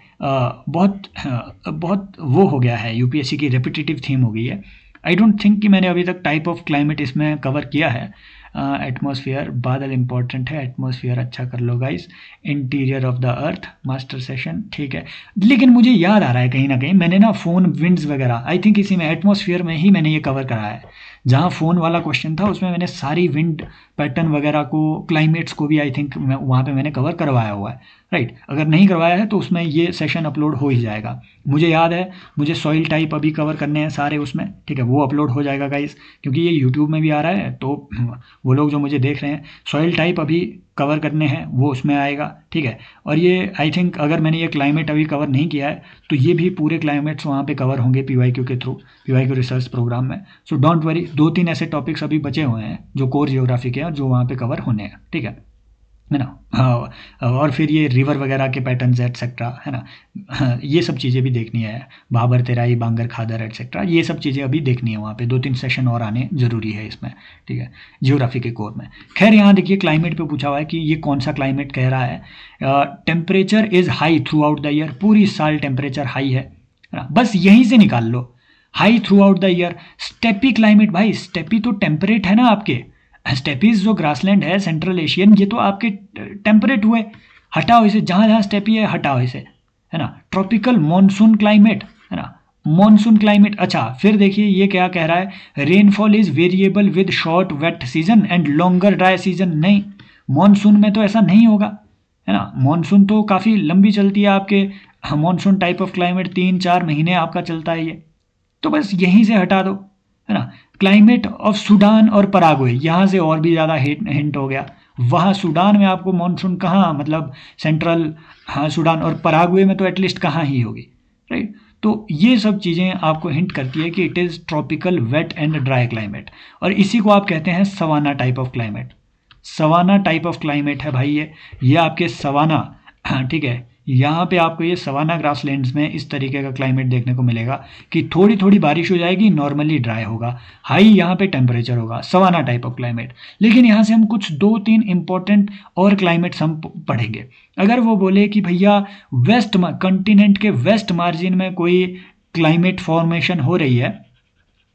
वो हो गया है, यूपीएससी की रेपिटेटिव थीम हो गई है। आई डोंट थिंक कि मैंने अभी तक टाइप ऑफ क्लाइमेट इसमें कवर किया है। एटमॉस्फेयर, बादल इंपॉर्टेंट है, एटमॉस्फेयर अच्छा कर लो guys. Interior of the earth master session, ठीक है। लेकिन मुझे याद आ रहा है कहीं ना कहीं मैंने ना फोन विंड्स वगैरह, आई थिंक इसी में एटमॉस्फेयर में ही मैंने ये कवर करा है। जहाँ फ़ोन वाला क्वेश्चन था उसमें मैंने सारी विंड पैटर्न वगैरह को, क्लाइमेट्स को भी आई थिंक वहाँ पे मैंने कवर करवाया हुआ है, राइट। अगर नहीं करवाया है तो उसमें ये सेशन अपलोड हो ही जाएगा। मुझे याद है मुझे सॉइल टाइप अभी कवर करने हैं सारे उसमें, ठीक है, वो अपलोड हो जाएगा गाइस, क्योंकि ये यूट्यूब में भी आ रहा है। तो वो लोग जो मुझे देख रहे हैं, सॉइल टाइप अभी कवर करने हैं, वो उसमें आएगा, ठीक है। और ये आई थिंक अगर मैंने ये क्लाइमेट अभी कवर नहीं किया है तो ये भी पूरे क्लाइमेट्स वहाँ पे कवर होंगे पीवाईक्यू के थ्रू, पीवाईक्यू रिसर्च प्रोग्राम में। सो डोंट वरी, 2-3 ऐसे टॉपिक्स अभी बचे हुए हैं जो कोर जियोग्राफी के हैं और जो वहाँ पे कवर होने हैं, ठीक है ना। हाँ, और फिर ये रिवर वगैरह के पैटर्न्स एटसेट्रा, है ना। हाँ, ये सब चीज़ें भी देखनी है, बाबर तेराई, बांगर खादर एटसेट्रा, ये सब चीज़ें अभी देखनी है। वहाँ पे 2-3 सेशन और आने जरूरी है इसमें, ठीक है, जियोग्राफी के कोर में। खैर यहाँ देखिए क्लाइमेट पे पूछा हुआ है कि ये कौन सा क्लाइमेट कह रहा है। Temperature is high throughout the year, पूरी साल टेम्परेचर हाई है ना, बस यहीं से निकाल लो, high throughout the year. Steppe climate, भाई स्टेपी तो टेम्परेट है ना आपके, स्टेपीज जो ग्रासलैंड है सेंट्रल एशियन, ये तो आपके टेम्परेट हुए, हटाओ इसे, जहाँ जहाँ स्टेपी है हटाओ इसे, है ना। ट्रॉपिकल मॉनसून क्लाइमेट, है ना, मॉनसून क्लाइमेट। अच्छा फिर देखिए ये क्या कह रहा है, rainfall is variable with short wet season and longer dry season. नहीं, मॉनसून में तो ऐसा नहीं होगा, है ना, मॉनसून तो काफ़ी लंबी चलती है आपके, मॉनसून टाइप ऑफ क्लाइमेट 3-4 महीने आपका चलता है ये, तो बस यहीं से हटा दो, है ना। क्लाइमेट ऑफ सूडान और पराग्वे, यहाँ से और भी ज़्यादा हिंट हो गया, वहाँ सूडान में आपको मानसून कहाँ, मतलब सेंट्रल, हाँ सूडान, और पराग्वे में तो एटलीस्ट कहाँ ही होगी, राइट। तो ये सब चीज़ें आपको हिंट करती है कि it is tropical wet and dry climate, और इसी को आप कहते हैं savanna type of climate. Savanna type of climate है भाई ये आपके सवाना, ठीक है, यहाँ पे आपको ये सवाना ग्रासलैंड्स में इस तरीके का क्लाइमेट देखने को मिलेगा कि थोड़ी थोड़ी बारिश हो जाएगी, नॉर्मली ड्राई होगा, हाई यहाँ पे टेम्परेचर होगा, सवाना टाइप ऑफ क्लाइमेट। लेकिन यहाँ से हम कुछ 2-3 इंपॉर्टेंट और क्लाइमेट्स हम पढ़ेंगे। अगर वो बोले कि भैया वेस्ट कंटिनेंट के वेस्ट मार्जिन में कोई क्लाइमेट फॉर्मेशन हो रही है,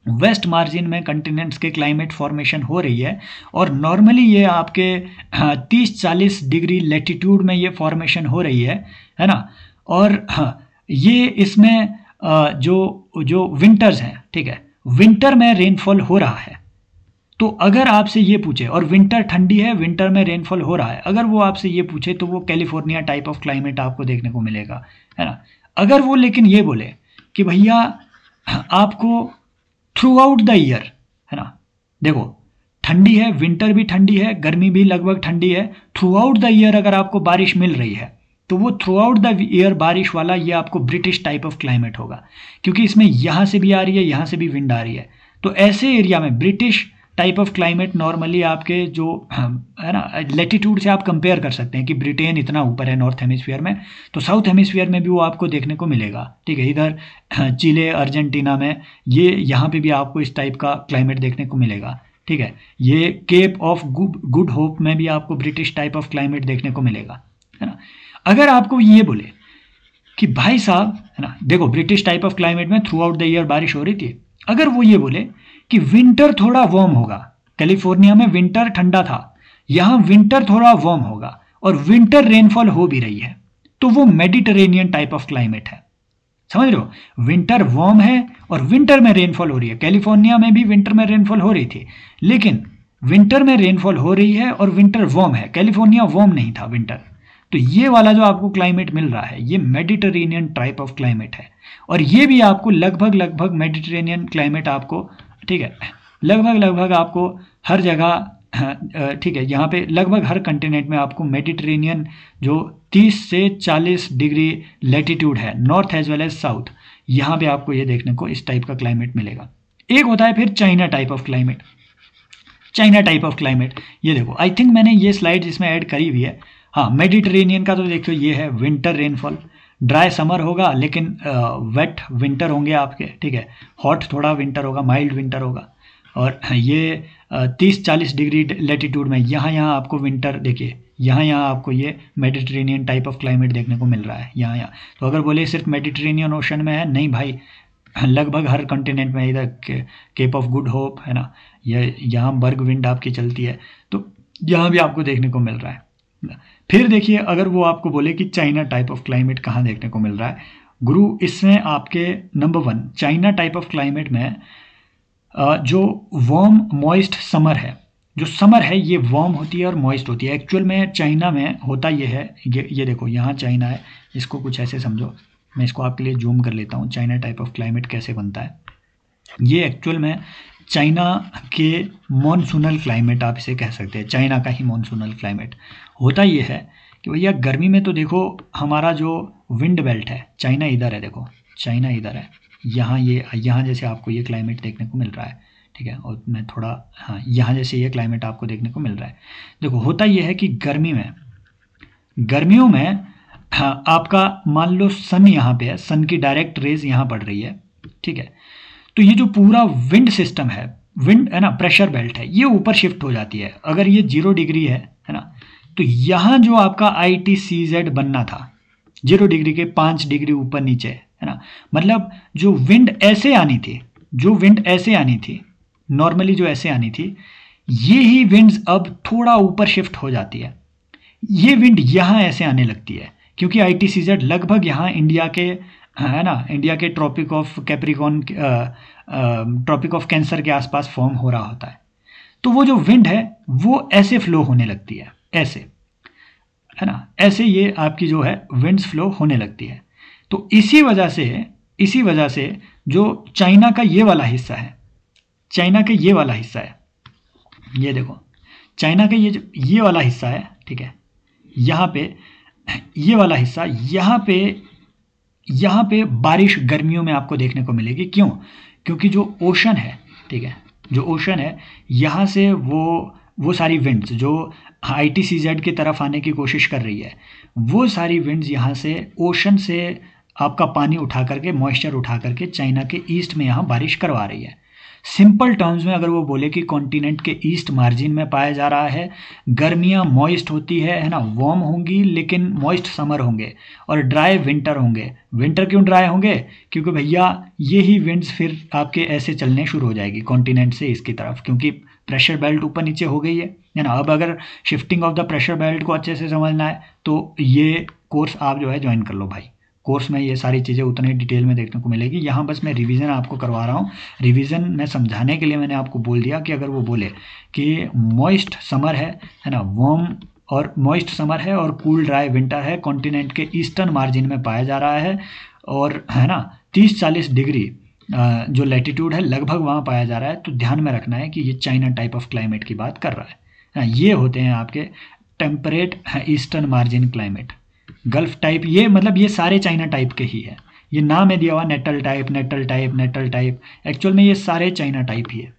वेस्ट मार्जिन में कंटिनेंट्स के क्लाइमेट फॉर्मेशन हो रही है, और नॉर्मली ये आपके 30-40 डिग्री लेटीट्यूड में ये फॉर्मेशन हो रही है ना। और ये इसमें जो विंटर्स हैं, ठीक है, विंटर में रेनफॉल हो रहा है। तो अगर आपसे ये पूछे, और विंटर ठंडी है, विंटर में रेनफॉल हो रहा है, अगर वो आपसे ये पूछे तो वो कैलिफोर्निया टाइप ऑफ क्लाइमेट आपको देखने को मिलेगा, है ना। अगर वो लेकिन ये बोले कि भैया आपको थ्रू आउट द ईयर, है ना, देखो ठंडी है, विंटर भी ठंडी है, गर्मी भी लगभग ठंडी है, थ्रू आउट द ईयर अगर आपको बारिश मिल रही है तो वो थ्रू आउट द ईयर बारिश वाला ये आपको ब्रिटिश टाइप ऑफ क्लाइमेट होगा, क्योंकि इसमें यहाँ से भी आ रही है, यहाँ से भी विंड आ रही है। तो ऐसे एरिया में British type of climate normally आपके जो है ना लेटीट्यूड से आप कंपेयर कर सकते हैं कि ब्रिटेन इतना ऊपर है नॉर्थ हेमिस्फीयर में, तो साउथ हेमिस्फीयर में भी वो आपको देखने को मिलेगा, ठीक है। इधर चिले, अर्जेंटीना में ये यहाँ पे भी आपको इस टाइप का क्लाइमेट देखने को मिलेगा, ठीक है। ये केप ऑफ गुड होप में भी आपको ब्रिटिश टाइप ऑफ क्लाइमेट देखने को मिलेगा, है ना। अगर आपको ये बोले कि भाई साहब, है ना, देखो ब्रिटिश टाइप ऑफ क्लाइमेट में थ्रू आउट द ईयर बारिश हो रही थी। अगर वो ये बोले कि विंटर थोड़ा वार्म होगा, कैलिफोर्निया में विंटर ठंडा था, यहां विंटर थोड़ा वार्म होगा और विंटर रेनफॉल हो भी रही है, तो वो मेडिटेरेनियन टाइप ऑफ क्लाइमेट है। समझ रहे हो, विंटर वार्म है और विंटर में रेनफॉल हो रही है। कैलिफोर्निया में भी विंटर में रेनफॉल हो रही थी, लेकिन विंटर में रेनफॉल हो रही है और विंटर वार्म है। कैलिफोर्निया वार्म नहीं था विंटर। तो ये वाला जो आपको क्लाइमेट मिल रहा है, ये मेडिटेरेनियन टाइप ऑफ क्लाइमेट है। और ये भी आपको लगभग मेडिटेरेनियन क्लाइमेट आपको, ठीक है, लगभग आपको हर जगह, ठीक है, यहाँ पे लगभग हर कंटिनेंट में आपको मेडिटेरेनियन जो 30 से 40 डिग्री लैटिट्यूड है, north as well as south, यहाँ पे आपको ये देखने को इस टाइप का क्लाइमेट मिलेगा। एक होता है फिर China type of climate. China type of climate, ये देखो, आई थिंक मैंने ये स्लाइड इसमें ऐड करी हुई है। हाँ, मेडिटेरेनियन का तो देखो ये है, विंटर रेनफॉल, ड्राई समर होगा लेकिन वेट विंटर होंगे आपके, ठीक है, हॉट थोड़ा विंटर होगा, माइल्ड विंटर होगा। और ये 30-40 डिग्री लेटीट्यूड में यहाँ आपको विंटर, देखिए यहाँ आपको ये मेडिटेरेनियन टाइप ऑफ क्लाइमेट देखने को मिल रहा है यहाँ। तो अगर बोले सिर्फ मेडिटेरेनियन ओशन में है, नहीं भाई, लगभग हर कॉन्टिनेंट में, इधर केप ऑफ गुड होप, है ना, ये यहाँ बर्ग विंड आपकी चलती है, तो यहाँ भी आपको देखने को मिल रहा है। फिर देखिए, अगर वो आपको बोले कि चाइना टाइप ऑफ क्लाइमेट कहाँ देखने को मिल रहा है, गुरु, इसमें आपके number 1 China type of climate में जो वार्म मॉइस्ट समर है, जो समर है ये वार्म होती है और मॉइस्ट होती है। एक्चुअल में चाइना में होता ये है, ये देखो यहाँ चाइना है, इसको कुछ ऐसे समझो, मैं इसको आपके लिए जूम कर लेता हूँ, चाइना टाइप ऑफ क्लाइमेट कैसे बनता है। ये एक्चुअल में चाइना के मॉनसूनल क्लाइमेट आप इसे कह सकते हैं, चाइना का ही मॉनसूनल क्लाइमेट। होता ये है कि भैया गर्मी में तो देखो हमारा जो विंड बेल्ट है, चाइना इधर है, देखो चाइना इधर है, यहाँ जैसे आपको ये क्लाइमेट देखने को मिल रहा है, ठीक है, और मैं थोड़ा, हाँ, यहाँ जैसे ये क्लाइमेट आपको देखने को मिल रहा है। देखो होता ये है कि गर्मियों में हाँ, आपका मान लो सन यहाँ पे है, सन की डायरेक्ट रेज यहाँ पड़ रही है, ठीक है, तो ये जो पूरा विंड सिस्टम है, विंड है ना, प्रेशर बेल्ट है, ये ऊपर शिफ्ट हो जाती है। अगर ये 0 डिग्री है ना, तो यहाँ जो आपका ITCZ बनना था 0 डिग्री के 5 डिग्री ऊपर नीचे, है ना, मतलब जो विंड ऐसे आनी थी, नॉर्मली जो ऐसे आनी थी, ये ही विंड्स अब थोड़ा ऊपर शिफ्ट हो जाती है। ये विंड यहाँ ऐसे आने लगती है क्योंकि ITCZ लगभग यहाँ इंडिया के, है ना, इंडिया के tropic of Capricorn, tropic of Cancer के आसपास फॉर्म हो रहा होता है। तो वो जो विंड है वो ऐसे फ्लो होने लगती है, ऐसे, है ना, ऐसे ये आपकी जो है विंड्स फ्लो होने लगती है। तो इसी वजह से जो चाइना का ये वाला हिस्सा है, ये देखो चाइना का ये वाला हिस्सा है, ठीक है, यहाँ पे ये वाला हिस्सा, यहाँ पे बारिश गर्मियों में आपको देखने को मिलेगी। क्यों? क्योंकि जो ओशन है, ठीक है, जो ओशन है, यहाँ से वो सारी विंड्स जो ITCZ की तरफ आने की कोशिश कर रही है, वो सारी विंड्स यहाँ से ओशन से आपका पानी उठा करके, मॉइस्चर उठा करके चाइना के ईस्ट में यहाँ बारिश करवा रही है। सिंपल टर्म्स में अगर वो बोले कि कॉन्टिनेंट के ईस्ट मार्जिन में पाया जा रहा है, गर्मियाँ मॉइस्ट होती है ना, वार्म होंगी लेकिन मॉइस्ट समर होंगे और ड्राई विंटर होंगे। विंटर क्यों ड्राई होंगे? क्योंकि भैया ये ही विंड्स फिर आपके ऐसे चलने शुरू हो जाएगी कॉन्टिनेंट से इसकी तरफ, क्योंकि प्रेशर बेल्ट ऊपर नीचे हो गई है ना। अब अगर shifting of the pressure belt को अच्छे से समझना है तो ये कोर्स आप जो है ज्वाइन कर लो भाई। कोर्स में ये सारी चीज़ें उतने डिटेल में देखने को मिलेगी। यहाँ बस मैं रिवीजन आपको करवा रहा हूँ। रिवीजन में समझाने के लिए मैंने आपको बोल दिया कि अगर वो बोले कि मॉइस्ट समर है ना, वार्म और मॉइस्ट समर है और कूल ड्राई विंटर है, कॉन्टिनेंट के ईस्टर्न मार्जिन में पाया जा रहा है और है ना 30-40 डिग्री जो लैटिट्यूड है लगभग वहाँ पाया जा रहा है, तो ध्यान में रखना है कि ये चाइना टाइप ऑफ क्लाइमेट की बात कर रहा है। ये होते हैं आपके temperate eastern margin climate. Gulf type, ये मतलब ये सारे चाइना टाइप के ही है। ये नाम है दिया हुआ नेटल टाइप, एक्चुअल में ये सारे चाइना टाइप ही है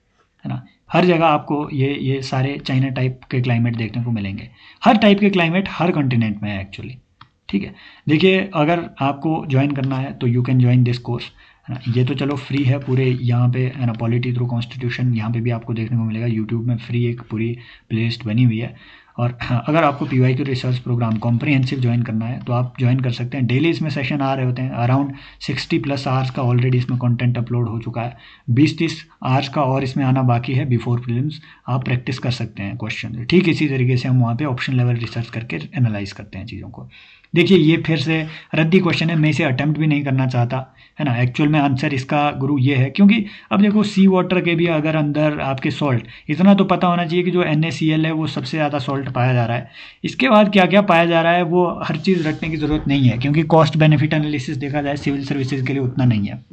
ना। हर जगह आपको ये सारे चाइना टाइप के क्लाइमेट देखने को मिलेंगे। हर टाइप के क्लाइमेट हर कॉन्टिनेंट में है एक्चुअली, ठीक है। देखिए अगर आपको ज्वाइन करना है तो you can join this course. है ना। ये तो चलो फ्री है पूरे यहाँ पे, है ना, पॉलिटी थ्रू कॉन्स्टिट्यूशन यहाँ पे भी आपको देखने को मिलेगा, यूट्यूब में फ्री एक पूरी प्लेलिस्ट बनी हुई है। और अगर आपको PYQ research programme comprehensive join करना है तो आप ज्वाइन कर सकते हैं। डेली इसमें सेशन आ रहे होते हैं, अराउंड 60+ आवर्स का ऑलरेडी इसमें कंटेंट अपलोड हो चुका है, 20-30 आवर्स का और इसमें आना बाकी है बिफोर प्रीलिम्स। आप प्रैक्टिस कर सकते हैं क्वेश्चन, ठीक इसी तरीके से हम वहाँ पे ऑप्शन लेवल रिसर्च करके एनालाइज करते हैं चीज़ों को। देखिए ये फिर से रद्दी क्वेश्चन है, मैं इसे अटेम्प्ट भी नहीं करना चाहता, है ना। एक्चुअल में आंसर इसका गुरु ये है, क्योंकि अब देखो सी वाटर के भी अगर अंदर आपके सॉल्ट, इतना तो पता होना चाहिए कि जो NaCl है वो सबसे ज़्यादा सॉल्ट पाया जा रहा है। इसके बाद क्या क्या पाया जा रहा है वो हर चीज़ रटने की ज़रूरत नहीं है, क्योंकि कॉस्ट बेनिफिट एनालिसिस देखा जाए सिविल सर्विसेज के लिए उतना नहीं है।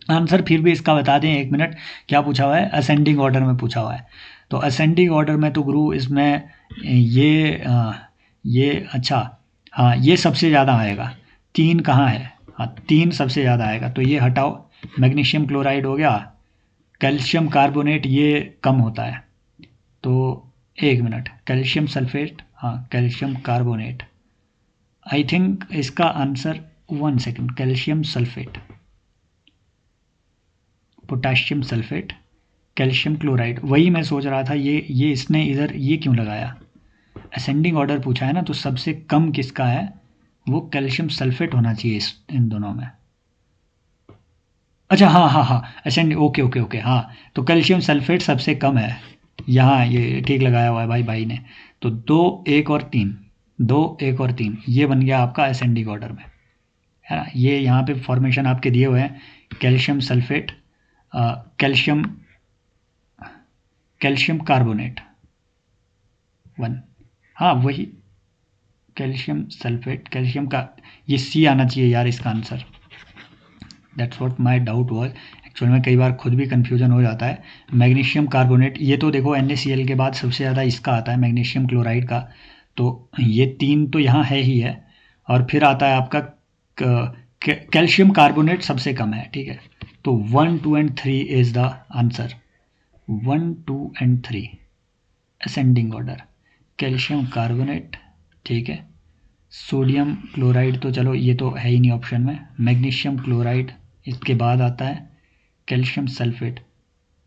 आंसर फिर भी इसका बता दें, 1 मिनट, क्या पूछा हुआ है, असेंडिंग ऑर्डर में पूछा हुआ है। तो असेंडिंग ऑर्डर में तो गुरु इसमें ये अच्छा, हाँ ये सबसे ज़्यादा आएगा, 3 कहाँ है, हाँ 3 सबसे ज़्यादा आएगा, तो ये हटाओ। मैग्नीशियम क्लोराइड हो गया, कैल्शियम कार्बोनेट ये कम होता है, तो 1 मिनट, कैल्शियम सल्फेट, हाँ कैल्शियम कार्बोनेट, आई थिंक इसका answer 1 second, calcium sulphate, potassium sulphate, calcium chloride, वही मैं सोच रहा था ये इसने इधर ये क्यों लगाया। असेंडिंग ऑर्डर पूछा है ना, तो सबसे कम किसका है, वो कैल्शियम सल्फेट होना चाहिए इन दोनों में। अच्छा हाँ, असेंडिंग, ओके, हाँ तो कैल्शियम सल्फेट सबसे कम है यहाँ, ये ठीक लगाया हुआ है भाई ने। तो 2, 1 और 3, 2, 1 और 3 ये बन गया आपका असेंडिंग ऑर्डर में, है ना। ये यहाँ पे फॉर्मेशन आपके दिए हुए हैं, कैल्शियम सल्फेट, कैल्शियम कार्बोनेट 1, हाँ वही कैल्शियम सल्फेट, कैल्शियम का ये C आना चाहिए यार इसका answer, that's what my doubt was. Actual में कई बार खुद भी कन्फ्यूजन हो जाता है। मैग्नीशियम कार्बोनेट, ये तो देखो NaCl के बाद सबसे ज़्यादा इसका आता है, मैग्नीशियम क्लोराइड का, तो ये 3 तो यहाँ है ही है, और फिर आता है आपका कैल्शियम कार्बोनेट सबसे कम है, ठीक है। तो 1, 2 and 3 is the answer, 1, 2 and 3 ascending order, calcium carbonate, ठीक है। सोडियम क्लोराइड तो चलो ये तो है ही नहीं ऑप्शन में, मैग्नीशियम क्लोराइड इसके बाद आता है, कैल्शियम सल्फेट,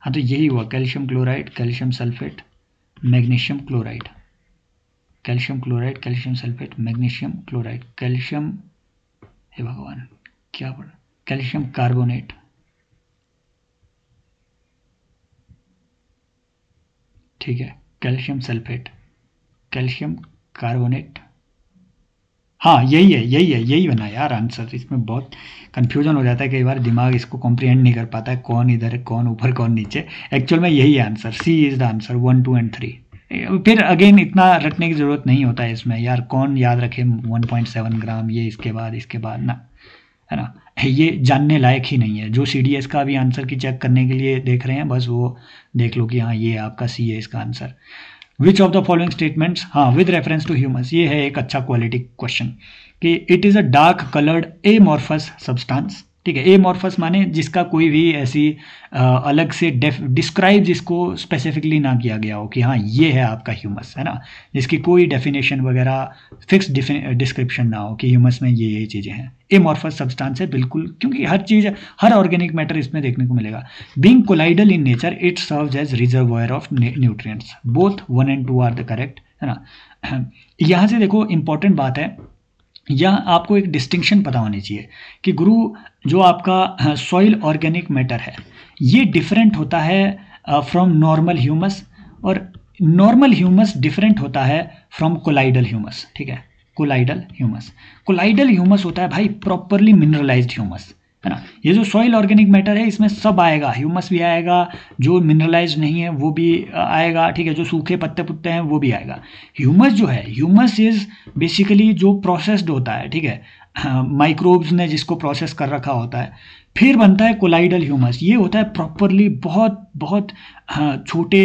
हाँ तो यही हुआ, calcium chloride, calcium sulphate, magnesium chloride, calcium chloride, calcium sulphate, magnesium chloride, calcium, हे भगवान क्या पड़ा, कैल्शियम कार्बोनेट, ठीक है, कैल्शियम सल्फेट, कैल्शियम कार्बोनेट, हाँ यही बना यार आंसर। इसमें बहुत कंफ्यूजन हो जाता है कई बार, दिमाग इसको कॉम्प्रिहेंड नहीं कर पाता है, कौन इधर है, कौन ऊपर, कौन नीचे। एक्चुअल में यही है answer, C is the answer, 1, 2 and 3। फिर अगेन इतना रटने की ज़रूरत नहीं होता है इसमें यार, कौन याद रखे 1.7 ग्राम ये इसके बाद ना, है ना। ये जानने लायक ही नहीं है। जो CDS का भी आंसर की चेक करने के लिए देख रहे हैं, बस वो देख लो कि हाँ ये आपका C है इसका answer. Which of the following statements, हाँ विद रेफरेंस टू ह्यूमस, ये है एक अच्छा क्वालिटी क्वेश्चन, कि it is a dark coloured amorphous substance, ठीक है। एमॉर्फस माने जिसका कोई भी ऐसी अलग से डिस्क्राइब जिसको स्पेसिफिकली ना किया गया हो कि हाँ ये है आपका ह्यूमस, है ना, जिसकी कोई डेफिनेशन वगैरह फिक्स डिस्क्रिप्शन ना हो कि ह्यूमस में ये चीज़ें हैं। एमॉर्फस सब्सटेंस है बिल्कुल, क्योंकि हर चीज़, हर ऑर्गेनिक मैटर इसमें देखने को मिलेगा। Being colloidal in nature it serves as reservoir of nutrients, both 1 and 2 are the correct, है ना। यहाँ से देखो इंपॉर्टेंट बात है, यहाँ आपको एक डिस्टिंक्शन पता होनी चाहिए कि गुरु जो आपका सॉइल ऑर्गेनिक मैटर है ये डिफरेंट होता है फ्रॉम नॉर्मल ह्यूमस, और नॉर्मल ह्यूमस डिफरेंट होता है फ्रॉम कोलाइडल ह्यूमस, ठीक है। कोलाइडल ह्यूमस होता है भाई प्रॉपरली मिनरलाइज्ड ह्यूमस, है ना। ये जो सॉइल ऑर्गेनिक मैटर है इसमें सब आएगा, ह्यूमस भी आएगा, जो मिनरलाइज्ड नहीं है वो भी आएगा, ठीक है, जो सूखे पत्ते पुत्ते हैं वो भी आएगा। ह्यूमस जो है, ह्यूमस इज बेसिकली जो प्रोसेस्ड होता है, ठीक है, माइक्रोब्स ने जिसको प्रोसेस कर रखा होता है, फिर बनता है कोलाइडल ह्यूमस। ये होता है प्रॉपरली बहुत छोटे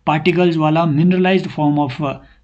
पार्टिकल्स वाला मिनरलाइज्ड फॉर्म ऑफ